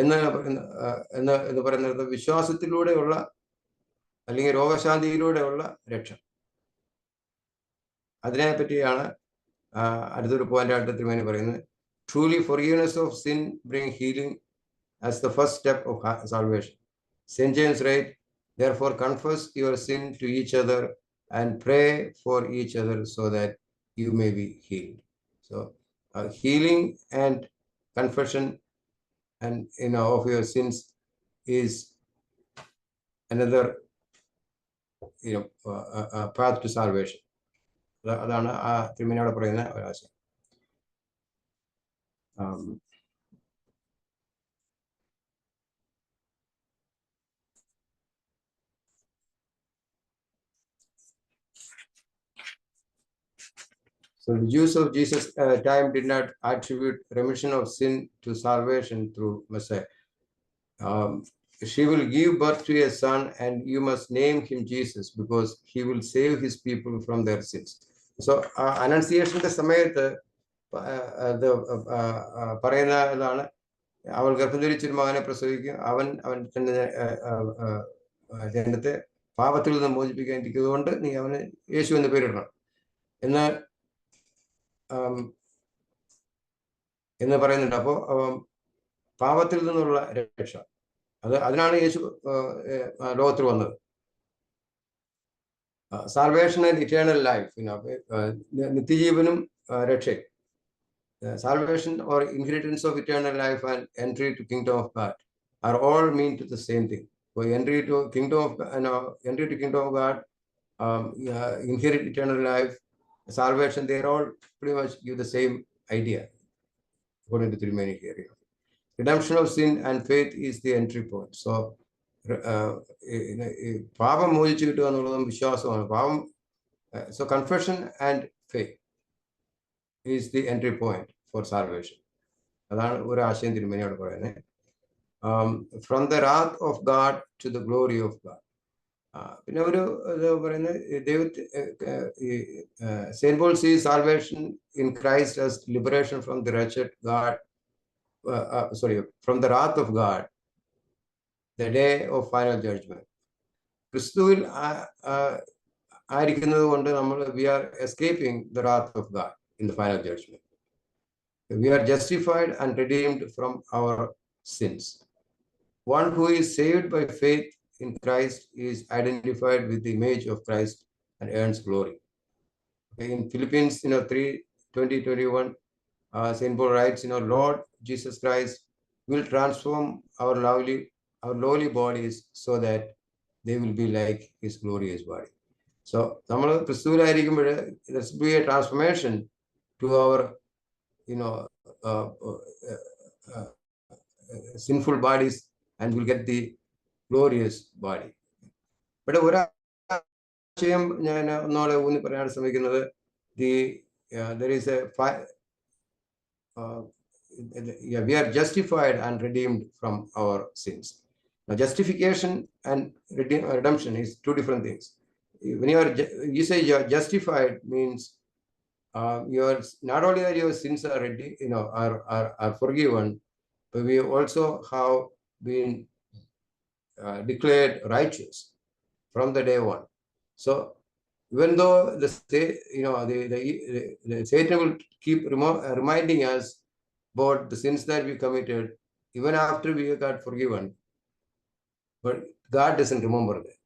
എന്ന് പറയുന്നത് വിശ്വാസത്തിലൂടെയുള്ള അല്ലെങ്കിൽ രോഗശാന്തിയിലൂടെയുള്ള രക്ഷ. അതിനെ പറ്റിയാണ് അടുത്തൊരു പോയിന്റ് ആയിട്ട് തിരുമേനി പറയുന്നത്. Truly forgiveness of sin bring healing as the first step of salvation. St. James writes, therefore confess your sin to each other and pray for each other so that you may be healed. So healing and confession and of your sins is another path to salvation. അതാണ് ആ തിരുമേനിയോട് പറയുന്ന ഒരാശയം. So the Jews of Jesus' time did not attribute remission of sin to salvation through Messiah. She will give birth to a son, and you must name him Jesus because he will save his people from their sins. So Annunciation സമയത്ത് പറയുന്ന ഇതാണ്, അവൾ ഗർഭം ധരിച്ചൊരു മകനെ പ്രസവിക്കും, അവൻ തന്റെ ജനത്തെ പാപത്തിൽ നിന്ന് മോചിപ്പിക്കാനിരിക്കുന്നത് കൊണ്ട് നീ അവന് യേശു എന്ന് പേരിടണം എന്ന് പറയുന്നുണ്ട്. അപ്പോൾ പാപത്തിൽ നിന്നുള്ള രക്ഷ, അതിനാണ് യേശു ലോകത്തിൽ വന്നത്. സാൽവേഷൻ ആൻഡ് ഇറ്റേണൽ ലൈഫ്, നിത്യജീവനും രക്ഷയും. Salvation or inheritance of eternal life and entry to kingdom of God are all mean to the same thing. So entry to kingdom of God, inherit eternal life, salvation, they all pretty much give the same idea according to the remaining area. Redemption of sin and faith is the entry point. So പാപം മോചിച്ചു കിട്ടുക എന്നുള്ളതും വിശ്വാസമാണ്. So confession and faith is the entry point for salvation. അതാണ് ഒരു ആശയം തിരുമേനിയോട് പറയുന്നത്. From the wrath of God to the glory of God. പിന്നെ ഒരു ഇത് പറയുന്നത് St. Paul sees salvation in Christ as liberation from the wretched God, from the wrath of God, the day of final judgment. ക്രിസ്തുവിൽ ആയിരിക്കുന്നത് കൊണ്ട് നമ്മൾ we are escaping the wrath of God in the final judgment. We are justified and redeemed from our sins. One who is saved by faith in Christ is identified with the image of Christ and earns glory. In Philippians 3:20-21, St. Paul writes, Lord Jesus Christ will transform our lowly bodies so that they will be like his glorious body. So നമ്മൾ ക്രിസ്തുവിലായിരിക്കുമ്പോൾ there should be a transformation to our sinful bodies, and we'll get the glorious body. But ഒരാശയം ഞാൻ ഒന്നോടെ ഊന്നി പറയാൻ ശ്രമിക്കുന്നത്, there is we are justified and redeemed from our sins. Now, justification and redemption is two different things. When you say you are justified, means not only that your sins are are forgiven, but we also have been declared righteous from the day one. So even though the Satan will keep reminding us about the sins that we committed, even after we got forgiven, but God doesn't remember that.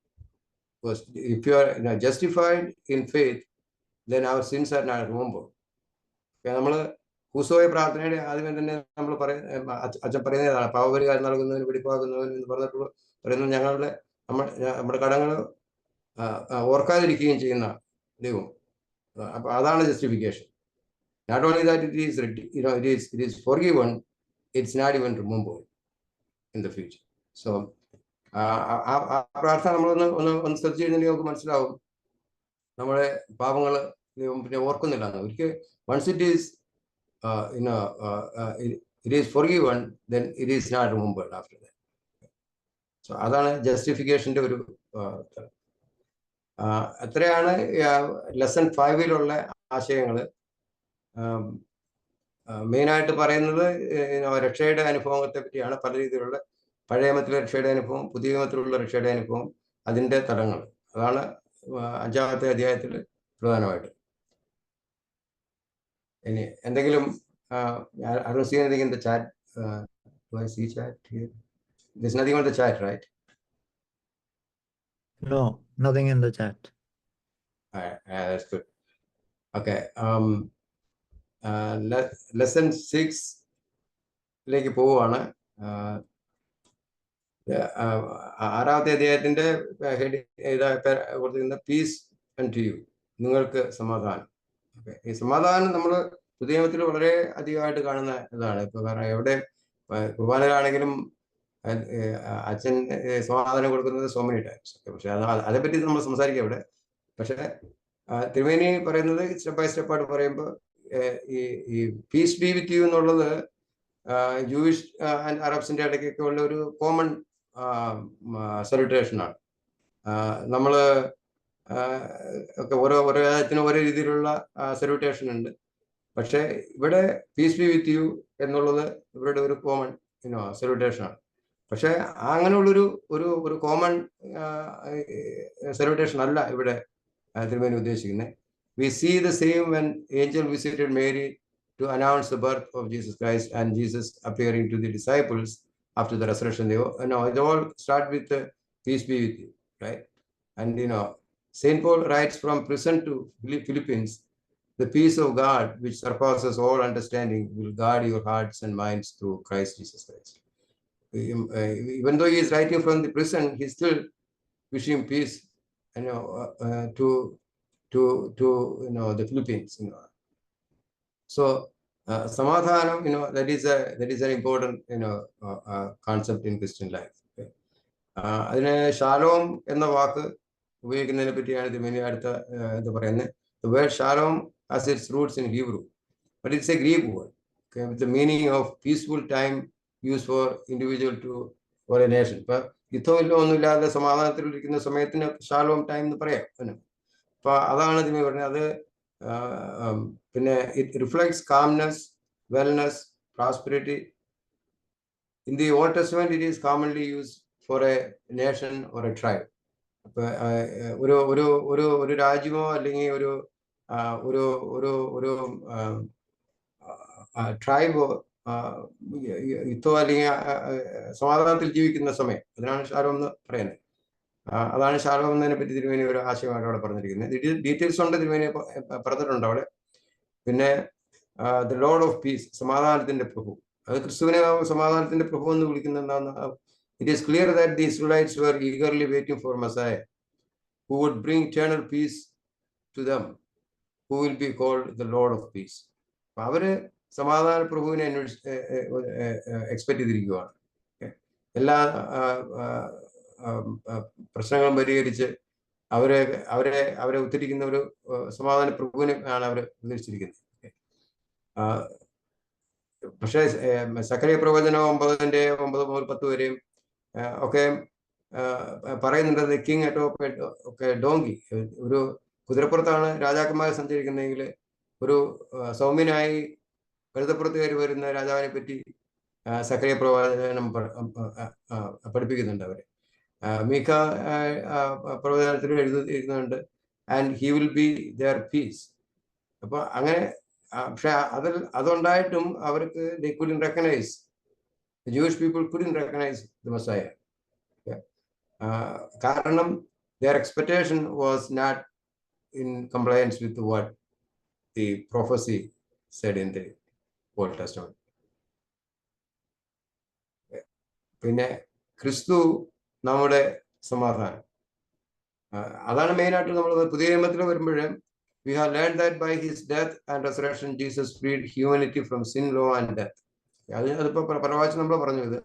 Because if you are justified in faith, then our sins are not remembered. നമ്മൾ ഹൂസോയെ പ്രാർത്ഥനയുടെ ആദ്യമേ തന്നെ നമ്മൾ അച്ഛൻ പറയുന്നതാണ്, പാവപരിഹാരം നൽകുന്നതിന് വെടിപ്പാക്കുന്നവൻ എന്ന് പറയുന്നത് നമ്മുടെ കടങ്ങൾ ഓർക്കാതിരിക്കുകയും ചെയ്യുന്ന ദൈവം. അപ്പൊ അതാണ് justification. Not only that it is forgiven, it's not even remembered in the future. So പ്രാർത്ഥന നമ്മളൊന്ന് ശ്രദ്ധിച്ചു കഴിഞ്ഞാൽ നമുക്ക് മനസ്സിലാവും നമ്മുടെ പാപങ്ങൾ പിന്നെ ഓർക്കുന്നില്ല എന്ന്. ഒരിക്കൽ once it is forgiven, then it is not remembered after that. So അതാണ് ജസ്റ്റിഫിക്കേഷന്റെ ഒരു അത്രയാണ് ലെസൺ 5-ലുള്ള ആശയങ്ങൾ. മെയിനായിട്ട് പറയുന്നത് രക്ഷയുടെ അനുഭവത്തെ പറ്റിയാണ്. പല രീതിയിലുള്ള പഴയ നിയമത്തിലെ രക്ഷയുടെ അനുഭവം, പുതിയ നിയമത്തിലുള്ള രക്ഷയുടെ അനുഭവം, അതിൻ്റെ തലങ്ങൾ. അതാണ് 5-ാമത്തെ അധ്യായത്തിൽ പ്രധാനമായിട്ട്. ഇനി എന്തെങ്കിലും I don't see anything in the chat. Do I see chat here? There's nothing on the chat, right? No, nothing in the chat. All right, that's good. Okay. Lesson 6-ലേക്ക് പോവുകയാണ്. 6-ാമത്തെ അധ്യായത്തിന്റെ കൊടുത്തിരിക്കുന്ന പീസ് ആൻഡ് യു, നിങ്ങൾക്ക് സമാധാനം. Okay, ഈ സമാധാനം നമ്മൾ പുതിയ നിയമത്തിൽ വളരെ അധികമായിട്ട് കാണുന്ന ഇതാണ്. ഇപ്പൊ കാരണം എവിടെ കുർബാനയിലാണെങ്കിലും അച്ഛൻ സമാധാനം കൊടുക്കുന്നത് so many times. പക്ഷെ അതേപ്പറ്റി നമ്മൾ സംസാരിക്കാം ഇവിടെ. പക്ഷെ തിരുമേനി പറയുന്നത് സ്റ്റെപ്പ് ബൈ സ്റ്റെപ്പായിട്ട് പറയുമ്പോൾ ഈ പീസ് ബി വിത്ത് യു എന്നുള്ളത് ജൂയിഷ് ആൻഡ് അറബ്സിന്റെ ഇടയ്ക്കൊക്കെ ഉള്ള ഒരു കോമൺ സല്യൂട്ടേഷനാണ്. നമ്മൾ ഒക്കെ ഓരോ രാജ്യത്തിനും ഓരോ രീതിയിലുള്ള സല്യൂട്ടേഷൻ ഉണ്ട്. പക്ഷേ ഇവിടെ പീസ് ബി വിത്ത് യു എന്നുള്ളത് ഇവരുടെ ഒരു കോമൺ സല്യൂട്ടേഷനാണ്. പക്ഷെ അങ്ങനെയുള്ളൊരു ഒരു കോമൺ സല്യൂട്ടേഷൻ അല്ല ഇവിടെ തിരുമേനി ഉദ്ദേശിക്കുന്നത്. We see the same when angel visited Mary to announce the birth of Jesus Christ and Jesus appearing to the disciples after the resurrection. It all start with peace be with you, right? And Saint Paul writes from prison to Philippines, the peace of God which surpasses all understanding will guard your hearts and minds through Christ Jesus Christ. Even though he is writing from the prison, he's still wishing peace, to the Philippines. So samadhanam, that is an important concept in Christian life. അതിന് Shalom എന്ന വാക്ക് ഉപയോഗിക്കുന്നതിനെ പറ്റിയാണ് തിരുമേനി അടുത്ത എന്താ പറയുന്നത്. The word shalom has its roots in Hebrew, but it's a Greek word, with the meaning of peaceful time used for individual or a nation. ഇപ്പൊ യുദ്ധമില്ല ഒന്നുമില്ലാതെ സമാധാനത്തിലിരിക്കുന്ന സമയത്തിന് ഷാലോം ടൈം എന്ന് പറയാം. അപ്പൊ അതാണ് ഇതിനെ പറഞ്ഞത്. അത് പിന്നെ it reflects calmness, wellness, prosperity. In the old testament it is commonly used for A nation or A tribe. അപ്പൊ ഒരു രാജ്യമോ അല്ലെങ്കിൽ ഒരു ട്രൈബോ യുദ്ധമോ അല്ലെങ്കിൽ സമാധാനത്തിൽ ജീവിക്കുന്ന സമയം, അതിനാണ് ഷാലോം എന്ന് പറയുന്നത്. അതാണ് ഷാലോം എന്നതിനെ പറ്റി തിരുമേനി ഒരു ആശയമായിട്ട് അവിടെ പറഞ്ഞിരിക്കുന്നത്. ഡീറ്റെയിൽസ് ഉണ്ട്, തിരുമേനി പറഞ്ഞിട്ടുണ്ട് അവിടെ. പിന്നെ ദ ലോർഡ് ഓഫ് പീസ്, സമാധാനത്തിന്റെ പ്രഭു. അത് ക്രിസ്തുവിനെ സമാധാനത്തിന്റെ പ്രഭു എന്ന് വിളിക്കുന്നത് എന്താണെന്ന്. It is clear that the Israelites were eagerly waiting for Messiah who would bring eternal peace to them, who will be called the Lord of Peace. അവര് സമാധാന പ്രഭുവിനെ എക്സ്പെക്ട് ചെയ്തിരിക്കുകയാണ്. എല്ലാ പ്രശ്നങ്ങളും പരിഹരിച്ച് അവരെ ഉദ്ധരിക്കുന്ന ഒരു സമാധാന പ്രഭുവിനെ ആണ് അവർ ഉദ്ദേശിച്ചിരിക്കുന്നത്. പക്ഷേ സക്കറിയ പ്രവചനം 9:9-10 വരെയും ഒക്കെ പറയുന്നുണ്ട് കിങ് അറ്റോപ്പ് ഒക്കെ ഡോങ്കി, ഒരു കുതിരപ്പുറത്താണ് രാജാക്കന്മാരെ സഞ്ചരിക്കുന്നതെങ്കിൽ ഒരു സൗമ്യനായി കഴുതപ്പുറത്ത് കയറി വരുന്ന രാജാവിനെ പറ്റി സക്കറിയ പ്രവചനം പഠിപ്പിക്കുന്നുണ്ട് അവരെ. മീഖ പ്രവചനത്തിൽ എഴുതുന്നുണ്ട് and he will be there peace. അപ്പൊ അങ്ങനെ പക്ഷെ അതുണ്ടായിട്ടും അവർക്ക് they couldn't recognize, the Jewish people couldn't recognize the Messiah. കാരണം their expectation was not in compliance with what the prophecy said in the Old Testament. പിന്നെ ക്രിസ്തു നമ്മുടെ സമാധാനം, അതാണ് മെയിനായിട്ട് നമ്മൾ പുതിയ നിയമത്തിൽ വരുമ്പോഴേ we have learned that by his death and resurrection Jesus freed humanity from sin, law and death. അതിപ്പോ പ്രവാചകൻ നമ്മൾ പറഞ്ഞു, ഇത്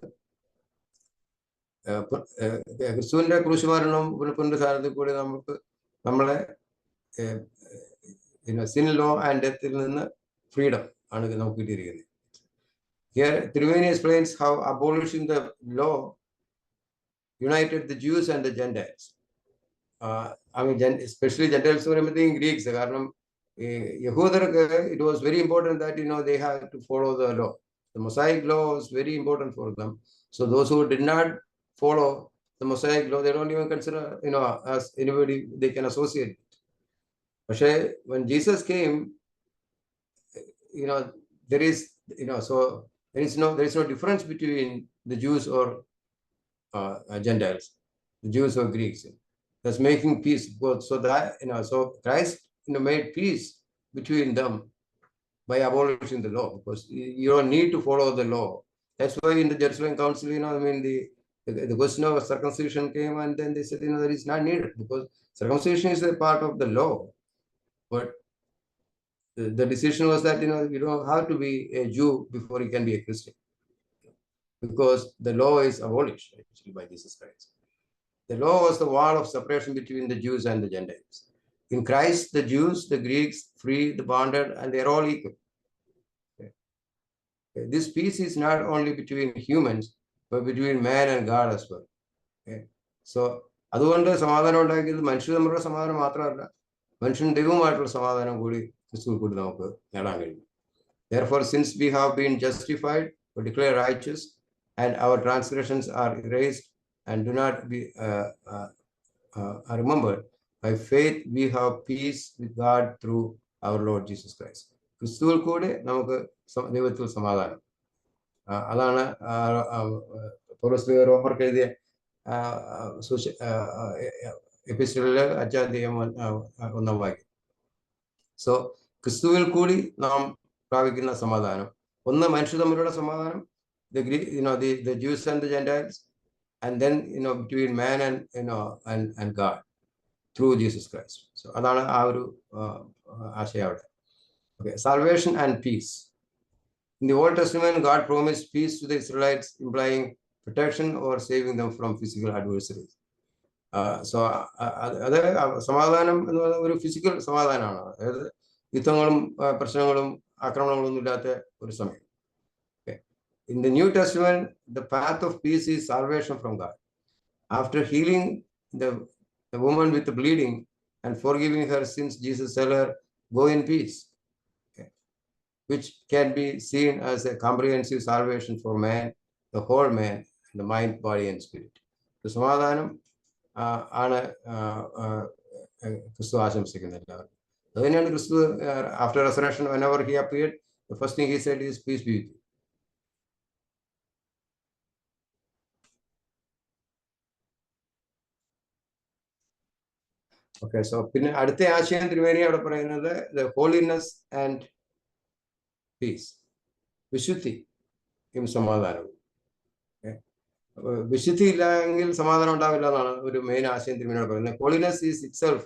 ക്രിസ്തുവിന്റെ ക്രൂശുമരണം പുനരുത്ഥാനത്തിൽ കൂടി നമ്മളെ സിൻ, ലോ ആൻഡ് ഡെത്തിൽ നിന്ന് ഫ്രീഡം ആണ് നമുക്ക് കിട്ടിയിരിക്കുന്നത്. Here Triveni explains how abolishing the law united the Jews and the Gentiles. Especially Gentiles പറയുമ്പോഴത്തേക്കും ഗ്രീക്സ്. കാരണം യഹൂദർക്ക് it was very important that they had to follow the law. The Mosaic law was very important for them. So those who did not follow the Mosaic law, they don't even consider as anybody they can associate with. പക്ഷേ when Jesus came, there is there is no difference between the Jews or Gentiles, the Jews or Greeks. That's making peace both. So that so Christ made peace between them by abolishing the law, because you don't need to follow the law. That's why in the Jerusalem Council, the question of circumcision came, and then they said that it's not needed because circumcision is a part of the law. But the decision was that you don't have to be a Jew before you can be a Christian, because the law is abolished actually by Jesus Christ. The law was the wall of separation between the Jews and the Gentiles. In Christ, the Jews, the Greeks, free, the bonded, and they're all equal. Okay. This peace is not only between humans, but between man and God as well. Okay. So, അതുകൊണ്ട് സമാധാനം ഉണ്ടാക്കിയത് മനുഷ്യ തമ്മിലുള്ള സമാധാനം മാത്രമല്ല, മനുഷ്യൻ ദൈവവുമായിട്ടുള്ള സമാധാനം കൂടി ക്രിസ്തുവിൽ കൂടി നമുക്ക് നേടാൻ കഴിയും. Therefore, since we have been justified or declared righteous, and our transgressions are erased and do not be are remembered, by faith we have peace with God through our Lord Jesus Christ. ക്രിസ്തുവിൽ കൂടെ നമുക്ക് ദൈവത്തിൽ സമാധാനം. അതാണ് പൗലോസ് റോമർക്ക് എഴുതിയ എപ്പിസ്റ്റലിലെ 5-ാം അധ്യായം 1-ാം വാക്യം. So ക്രിസ്തുവിൽ കൂടി നാം പ്രാപിക്കുന്ന സമാധാനം, ഒന്ന് മനുഷ്യ തമ്മിലുള്ള സമാധാനം, the Jews and the Gentiles, and then between man and God through Jesus Christ. So adana aa oru aashaya avade. Okay, salvation and peace. In the Old Testament, God promised peace to the Israelites, implying protection or saving them from physical adversaries. So അത് സമാധാനം എന്ന് പറയുന്നത് ഒരു physical സമാധാനമാണ്. അതായത് യുദ്ധങ്ങളും പ്രശ്നങ്ങളും ആക്രമണങ്ങളൊന്നും ഇല്ലാത്ത ഒരു സമയം. In the New Testament, the path of peace is salvation from God. After healing the woman with the bleeding and forgiving her sins, Jesus tell her, go in peace, which can be seen as a comprehensive salvation for man, the whole man, the mind, body, and spirit. The സമാധാനം ആണ് ക്രിസ്തു ആശംസിക്കുന്നത് എല്ലാവരും. അത് തന്നെയാണ് ക്രിസ്തു after resurrection, whenever he appeared, the first thing he said is peace be with you. Okay, so പിന്നെ അടുത്ത ആശയം തിരുമേനി അവിടെ പറയുന്നത് the holiness and peace, വിശുദ്ധിയും സമാധാനവും. വിശുദ്ധി ഇല്ലെങ്കിൽ സമാധാനം ഉണ്ടാവില്ല എന്നാണ് ഒരു മെയിൻ ആശയം തിരുമേനിയോട് പറയുന്നത്. Holiness is itself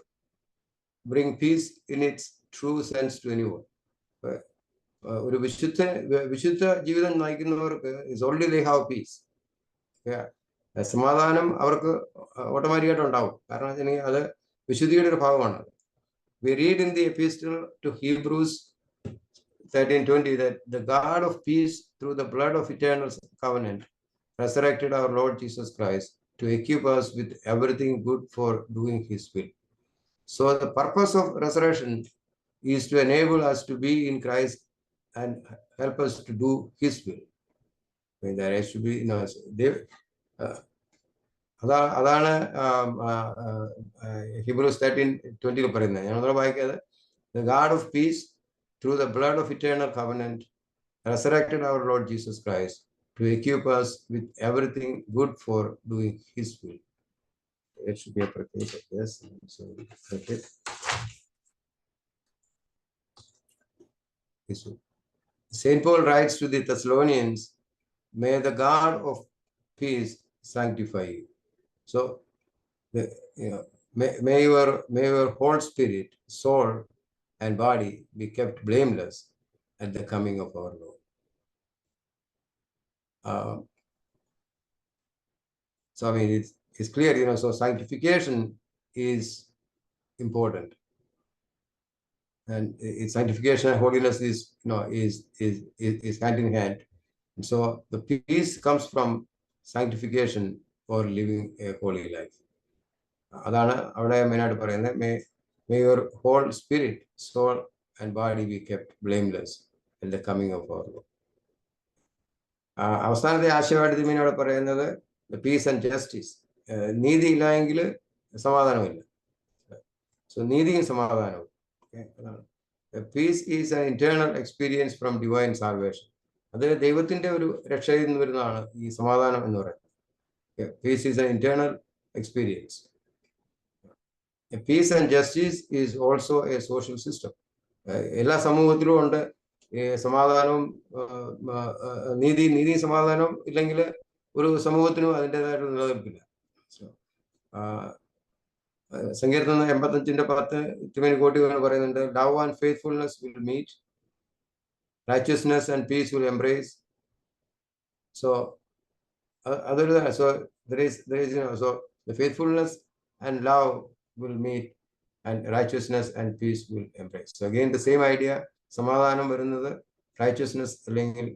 bring peace in its true sense to anyone. ഒരു വിശുദ്ധ ജീവിതം നയിക്കുന്നവർക്ക് is already they have peace. സമാധാനം അവർക്ക് ഓട്ടോമാറ്റിക്കായിട്ട് ഉണ്ടാവും. കാരണം അത് വിശുദ്ധിയുടെ ഒരു ഭാഗമാണ്. We read in the epistle to Hebrews 13:20 that the God of peace, through the blood of eternal covenant, resurrected our Lord Jesus Christ to equip us with everything good for doing his will. So the purpose of resurrection is to enable us to be in Christ and help us to do his will. When there has to be, അതാണ് Hebrews 13:20 പറയുന്നത്. ഞാനൊന്ന് വായിക്കാതെ, the God of peace, through the blood of eternal covenant, resurrected our Lord Jesus Christ to equip us with everything good for doing his will. It should be a practice of this. So that's it. Saint Paul writes to the Thessalonians, may the God of peace sanctify you. So may your whole spirit, soul, and body be kept blameless at the coming of our Lord. So I mean, it's clear, so sanctification is important, and sanctification and holiness is hand in hand. And so the peace comes from sanctification or living a holy life. അതാണ് അവിടെ മെയിനായിട്ട് പറയുന്നത്. May your whole spirit, soul, and body be kept blameless at the coming of our Lord. അവസാനത്തെ ആശയമായിട്ട് തിരുമേനി അവിടെ പറയുന്നത് piece and justice. നീതി ഇല്ലെങ്കിൽ സമാധാനമില്ല. സോ നീതിയും സമാധാനവും. Peace is an internal experience from divine salvation. അത് ദൈവത്തിന്റെ ഒരു രക്ഷയിൽ നിന്ന് വരുന്നതാണ് ഈ സമാധാനം എന്ന് പറയുന്നത്. Peace is an internal experience. Peace and justice is also a social system. എല്ലാ സമൂഹത്തിലും ഉണ്ട് സമാധാനവും നീതി സമാധാനവും ഇല്ലെങ്കിൽ ഒരു സമൂഹത്തിനും അതിൻ്റെതായിട്ട് നിലനിൽപ്പില്ല. സങ്കീർത്തനം 85:10 തിരുമേനി കോട്ടി പറയുന്നുണ്ട്, love and faithfulness will meet, righteousness and peace will embrace. So so there is so the faithfulness and love will meet, and righteousness and peace will embrace. So again, the same idea. സമാധാനം വരുന്നത് righteousness അല്ലെങ്കിൽ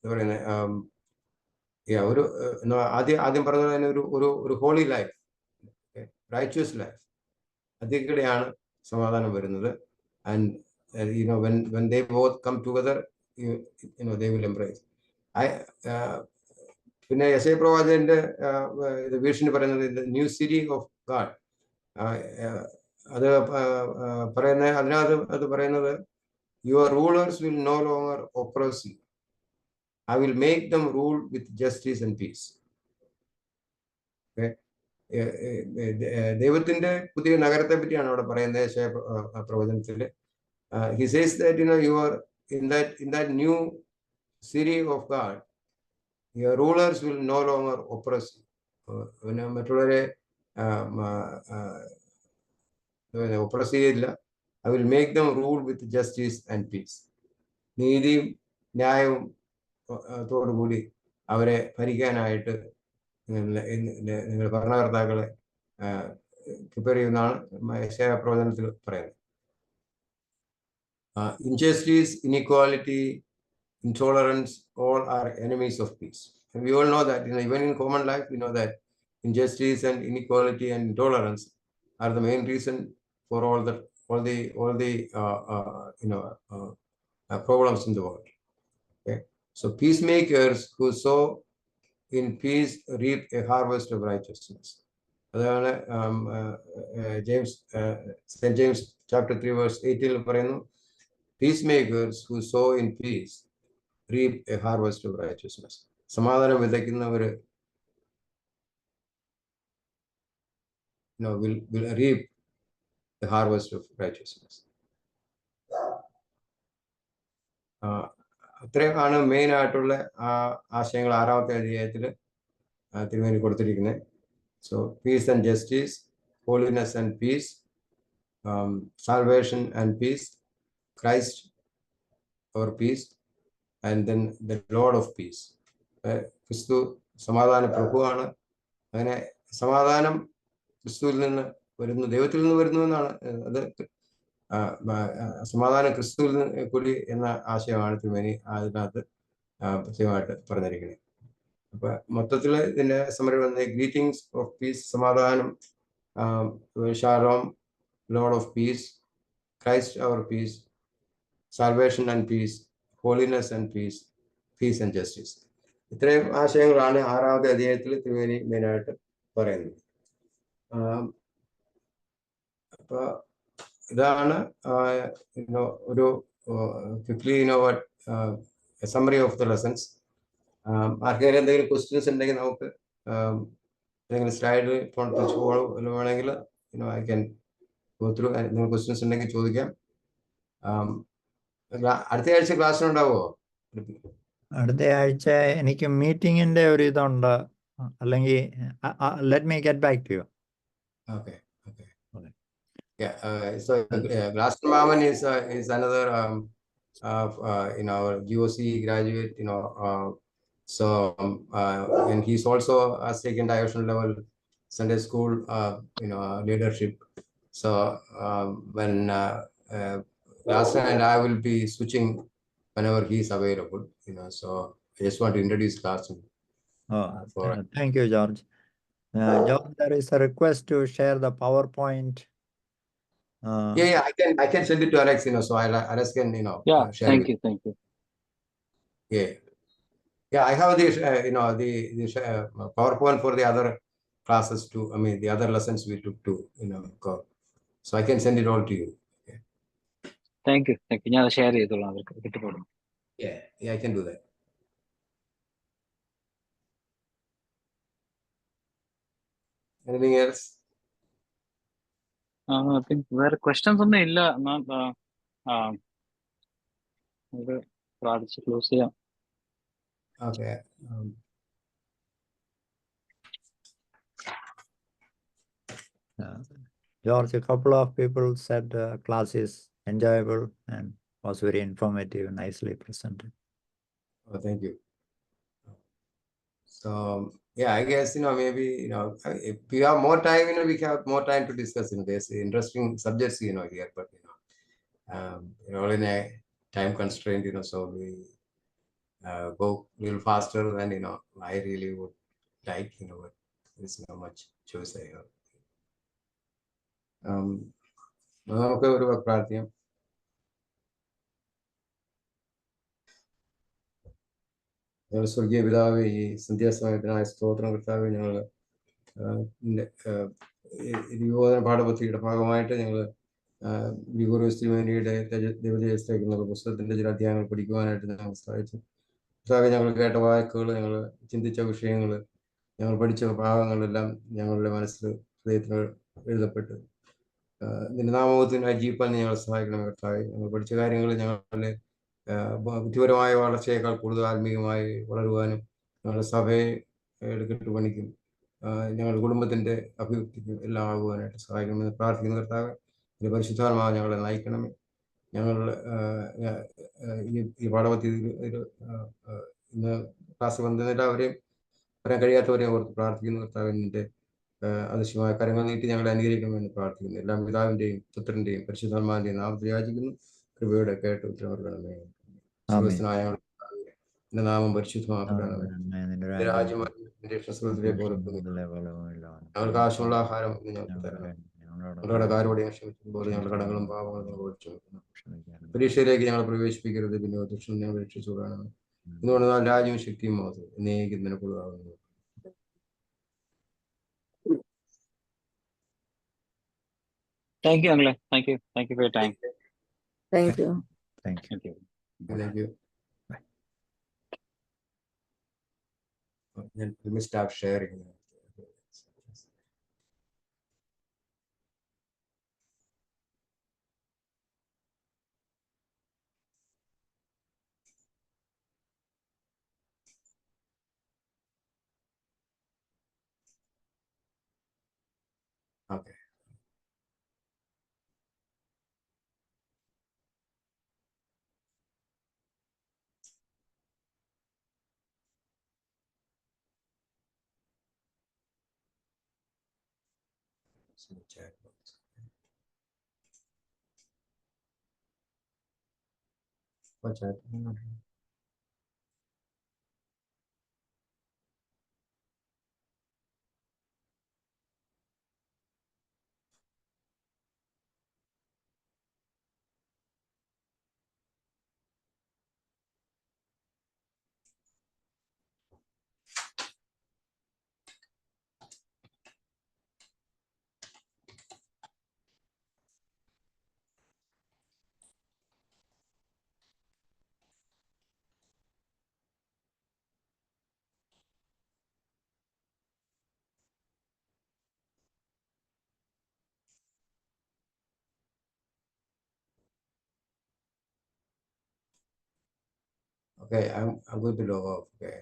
എന്താ പറയുന്നത്, ഒരു ആദ്യം പറഞ്ഞ തന്നെ ഒരു ഹോളി ലൈഫ്, റൈച്വസ് ലൈഫ്, അതിലൂടെയാണ് സമാധാനം വരുന്നത്. And when they both come together, they will embrace. പിന്നെ യെശയ്യാ പ്രവാചകന്റെ വീക്ഷണി പറയുന്നത് ന്യൂ സിറ്റി ഓഫ് ഗാഡ്. അത് പറയുന്നത് അതിനകത്ത് അത് പറയുന്നത് your rulers will no longer oppress you. I will make them rule with justice and peace. ദൈവത്തിന്റെ പുതിയ നഗരത്തെ പറ്റിയാണ് അവിടെ പറയുന്നത് യെശയ്യാ പ്രവചനത്തിൽ. He says that you are in that new city of God, your rulers will no longer oppress you. മറ്റുള്ളവരെ oppressed ചെയ്യില്ല. I will make them rule with justice and peace. നീതിയും ന്യായവും തോടുകൂടി അവരെ ഭരിക്കാനായിട്ട് നിങ്ങൾ ഭരണകർത്താക്കളെ പ്രിപ്പയർ ചെയ്യുന്നതാണ് യെശയ്യാ പ്രവചനത്തിൽ പറയുന്നത്. Injustice, inequality, intolerance, all are enemies of peace. And we all know that, even in common life, we know that injustice and inequality and intolerance are the main reason for all the problems in the world. Okay, so peacemakers who sow in peace reap a harvest of righteousness. അതാണ് St. James chapter 3 verse 8 പറയുന്നു, peacemakers who sow in peace reap a harvest of righteousness. സമാധാനം വിതയ്ക്കുന്നവർ will reap the harvest of righteousness. അത്രയാണ് main ആയിട്ടുള്ള ആശയങ്ങൾ 6ാമത്തെ അധ്യായത്തിൽ തിരുമേനി കൊടുത്തിരിക്കുന്നത്. So peace and justice, holiness and peace, salvation and peace, Christ our peace, and then the Lord of peace. ക്രിസ്തു സമാധാന പ്രഭുവാണ്. അങ്ങനെ സമാധാനം ക്രിസ്തുവിൽ നിന്ന് വരുന്നു, ദൈവത്തിൽ നിന്ന് വരുന്നു എന്നാണ്. അത് സമാധാനം ക്രിസ്തുവിൽ നിന്ന് കൂടി എന്ന ആശയമാണ് തിരുമേനി അതിനകത്ത് പ്രത്യേകമായിട്ട് പറഞ്ഞിരിക്കുന്നത്. അപ്പൊ മൊത്തത്തിൽ ഇതിന്റെ സമരി വന്ന ഗ്രീറ്റിംഗ്സ് ഓഫ് പീസ്, സമാധാനം, ഷാലോം, Lord of peace, Christ our peace, salvation and peace, holiness and peace, peace and justice. ഇത്രയും ആശയങ്ങളാണ് 6ാമത്തെ അധ്യായത്തിൽ തിരുമേനി മെയിനായിട്ട് പറയുന്നത്. അപ്പൊ ഇതാണ് ഒരു quickly summary of the lessons. ആർക്കെങ്കിലും എന്തെങ്കിലും ക്വസ്റ്റ്യൻസ് ഉണ്ടെങ്കിൽ നമുക്ക് എന്തെങ്കിലും സ്ലൈഡിൽ വേണമെങ്കിൽ ഐ ക്യാൻ ഗോ ത്രൂ. എന്തെങ്കിലും ക്വസ്റ്റ്യൻസ് ഉണ്ടെങ്കിൽ ചോദിക്കാം. അടുത്ത ആഴ്ച ക്ലാസ്സിനുണ്ടാവുമോ? അടുത്ത ആഴ്ച എനിക്ക് മീറ്റിംഗിന്റെ ഒരു ഇതുണ്ട്, അല്ലെങ്കിൽ let me get back to you. Okay. Yeah. So Glaston Maman is another our GOC graduate. So and he's also has taken diversion level Sunday school leadership. So when Glaston and I will be switching whenever he is available. So I just want to introduce Glaston. Thank you, George. George, there is a request to share the PowerPoint. Yeah, I can send it to Alex. So Alex can share. Thank you. Yeah, I have the PowerPoint for the other classes too. I mean the other lessons we took to so I can send it all to you. Okay. Thank you. ഞാൻ share ചെയ്തോളാം അവർക്ക് കിട്ടുപോകും. Yeah, I can do that. Anything else? I think വേറെ questions ഒന്നും ഇല്ല. പ്രാർത്ഥിച്ച് close ചെയ്യാം. Okay. George, a couple of people said class is enjoyable and was very informative, nicely presented. Oh, thank you. So yeah, I guess maybe if we have more time, we have more time to discuss. There's interesting subjects here, but we're all in a time constraint. So we go a little faster than I really would like. But there's not much choice I have. നമുക്ക് ഒരു പ്രാർത്ഥിക്കാം. ഞങ്ങൾ സ്വർഗീയ പിതാവേ, ഈ സന്ധ്യാസമയത്തിനായ സ്തോത്രം കർത്താവേ, ഞങ്ങൾ വിബോധന പാഠപത്രികയുടെ ഭാഗമായിട്ട് ഞങ്ങൾ വിഗോറിയസ്തിമേനിയുടെ ദൈവതേജസ്തേക്കുള്ള പുസ്തകത്തിന്റെ ചില അധ്യായങ്ങൾ പഠിക്കുവാനായിട്ട് ഞങ്ങൾ സഹായിച്ചു. കർത്താവേ, ഞങ്ങൾ കേട്ട വാക്കുകൾ, ഞങ്ങൾ ചിന്തിച്ച വിഷയങ്ങൾ, ഞങ്ങൾ പഠിച്ച ഭാഗങ്ങളെല്ലാം ഞങ്ങളുടെ മനസ്സിൽ ഹൃദയത്തിൽ എഴുതപ്പെട്ട് നിന്റെ നാമത്തിനായി ജീവിപ്പാൻ ഞങ്ങൾ സഹായിക്കണം കർത്താവേ. ഞങ്ങൾ പഠിച്ച കാര്യങ്ങൾ ഞങ്ങളുടെ ബുദ്ധിപരമായ വളർച്ചയേക്കാൾ കൂടുതൽ ആത്മീയമായി വളരുവാനും ഞങ്ങളുടെ സഭയെ കെട്ടുപണിക്കും ഞങ്ങളുടെ കുടുംബത്തിന്റെ അഭിവൃദ്ധിക്കും എല്ലാം ആകുവാനായിട്ട് സഹായിക്കണമെന്ന് പ്രാർത്ഥിക്കുന്ന കർത്താവേ. ഇതിന്റെ പരിശുദ്ധാത്മാവ് ഞങ്ങളെ നയിക്കണമേ. ഞങ്ങൾ ഈ പാഠപദ്ധതി ഇന്ന് ക്ലാസ് വന്നിട്ട് അവരെയും പറയാൻ കഴിയാത്തവരെയും ഓർത്ത് പ്രാർത്ഥിക്കുന്ന കർത്താവ്. നിന്റെ അതിശയമായ കരങ്ങൾ നീട്ടി ഞങ്ങളെ അനുഗ്രഹിക്കണമെന്ന് പ്രാർത്ഥിക്കുന്നു. എല്ലാം പിതാവിന്റെയും പുത്രന്റെയും പരിശുദ്ധാത്മാവിന്റെയും നാമത്തിൽ യാചിക്കുന്നു. കൃപയുടെ കേട്ട് ഉത്തരവരണമേ. എന്റെ നാമം പരിശുദ്ധമാക്കണമേ. രാജ്യം ഞങ്ങൾക്ക് ആവശ്യമുള്ള ആഹാരം ഞങ്ങൾക്ക് തരണം. ഞങ്ങളുടെ കാരോടെ ക്ഷമിക്കുമ്പോൾ ഞങ്ങളുടെ കടങ്ങളും പാപങ്ങളും ക്ഷമിക്കുന്നു. പരീക്ഷയിലേക്ക് ഞങ്ങൾ പ്രവേശിപ്പിക്കരുത്, പിന്നെ ദുഷ്ടം ഞങ്ങൾ രക്ഷിച്ചുകൊള്ളണം. എന്തുകൊണ്ട് രാജ്യവും ശക്തിയും മാത്രം എന്നേക്കും നിനക്കുള്ളതാകുന്നു. Thank you, Angle. Thank you. Thank you for your time. Thank you. Thank you. Thank you. Thank you. Let me stop sharing. Okay. Chat box. What chat? Okay, I'm going to log off. Okay.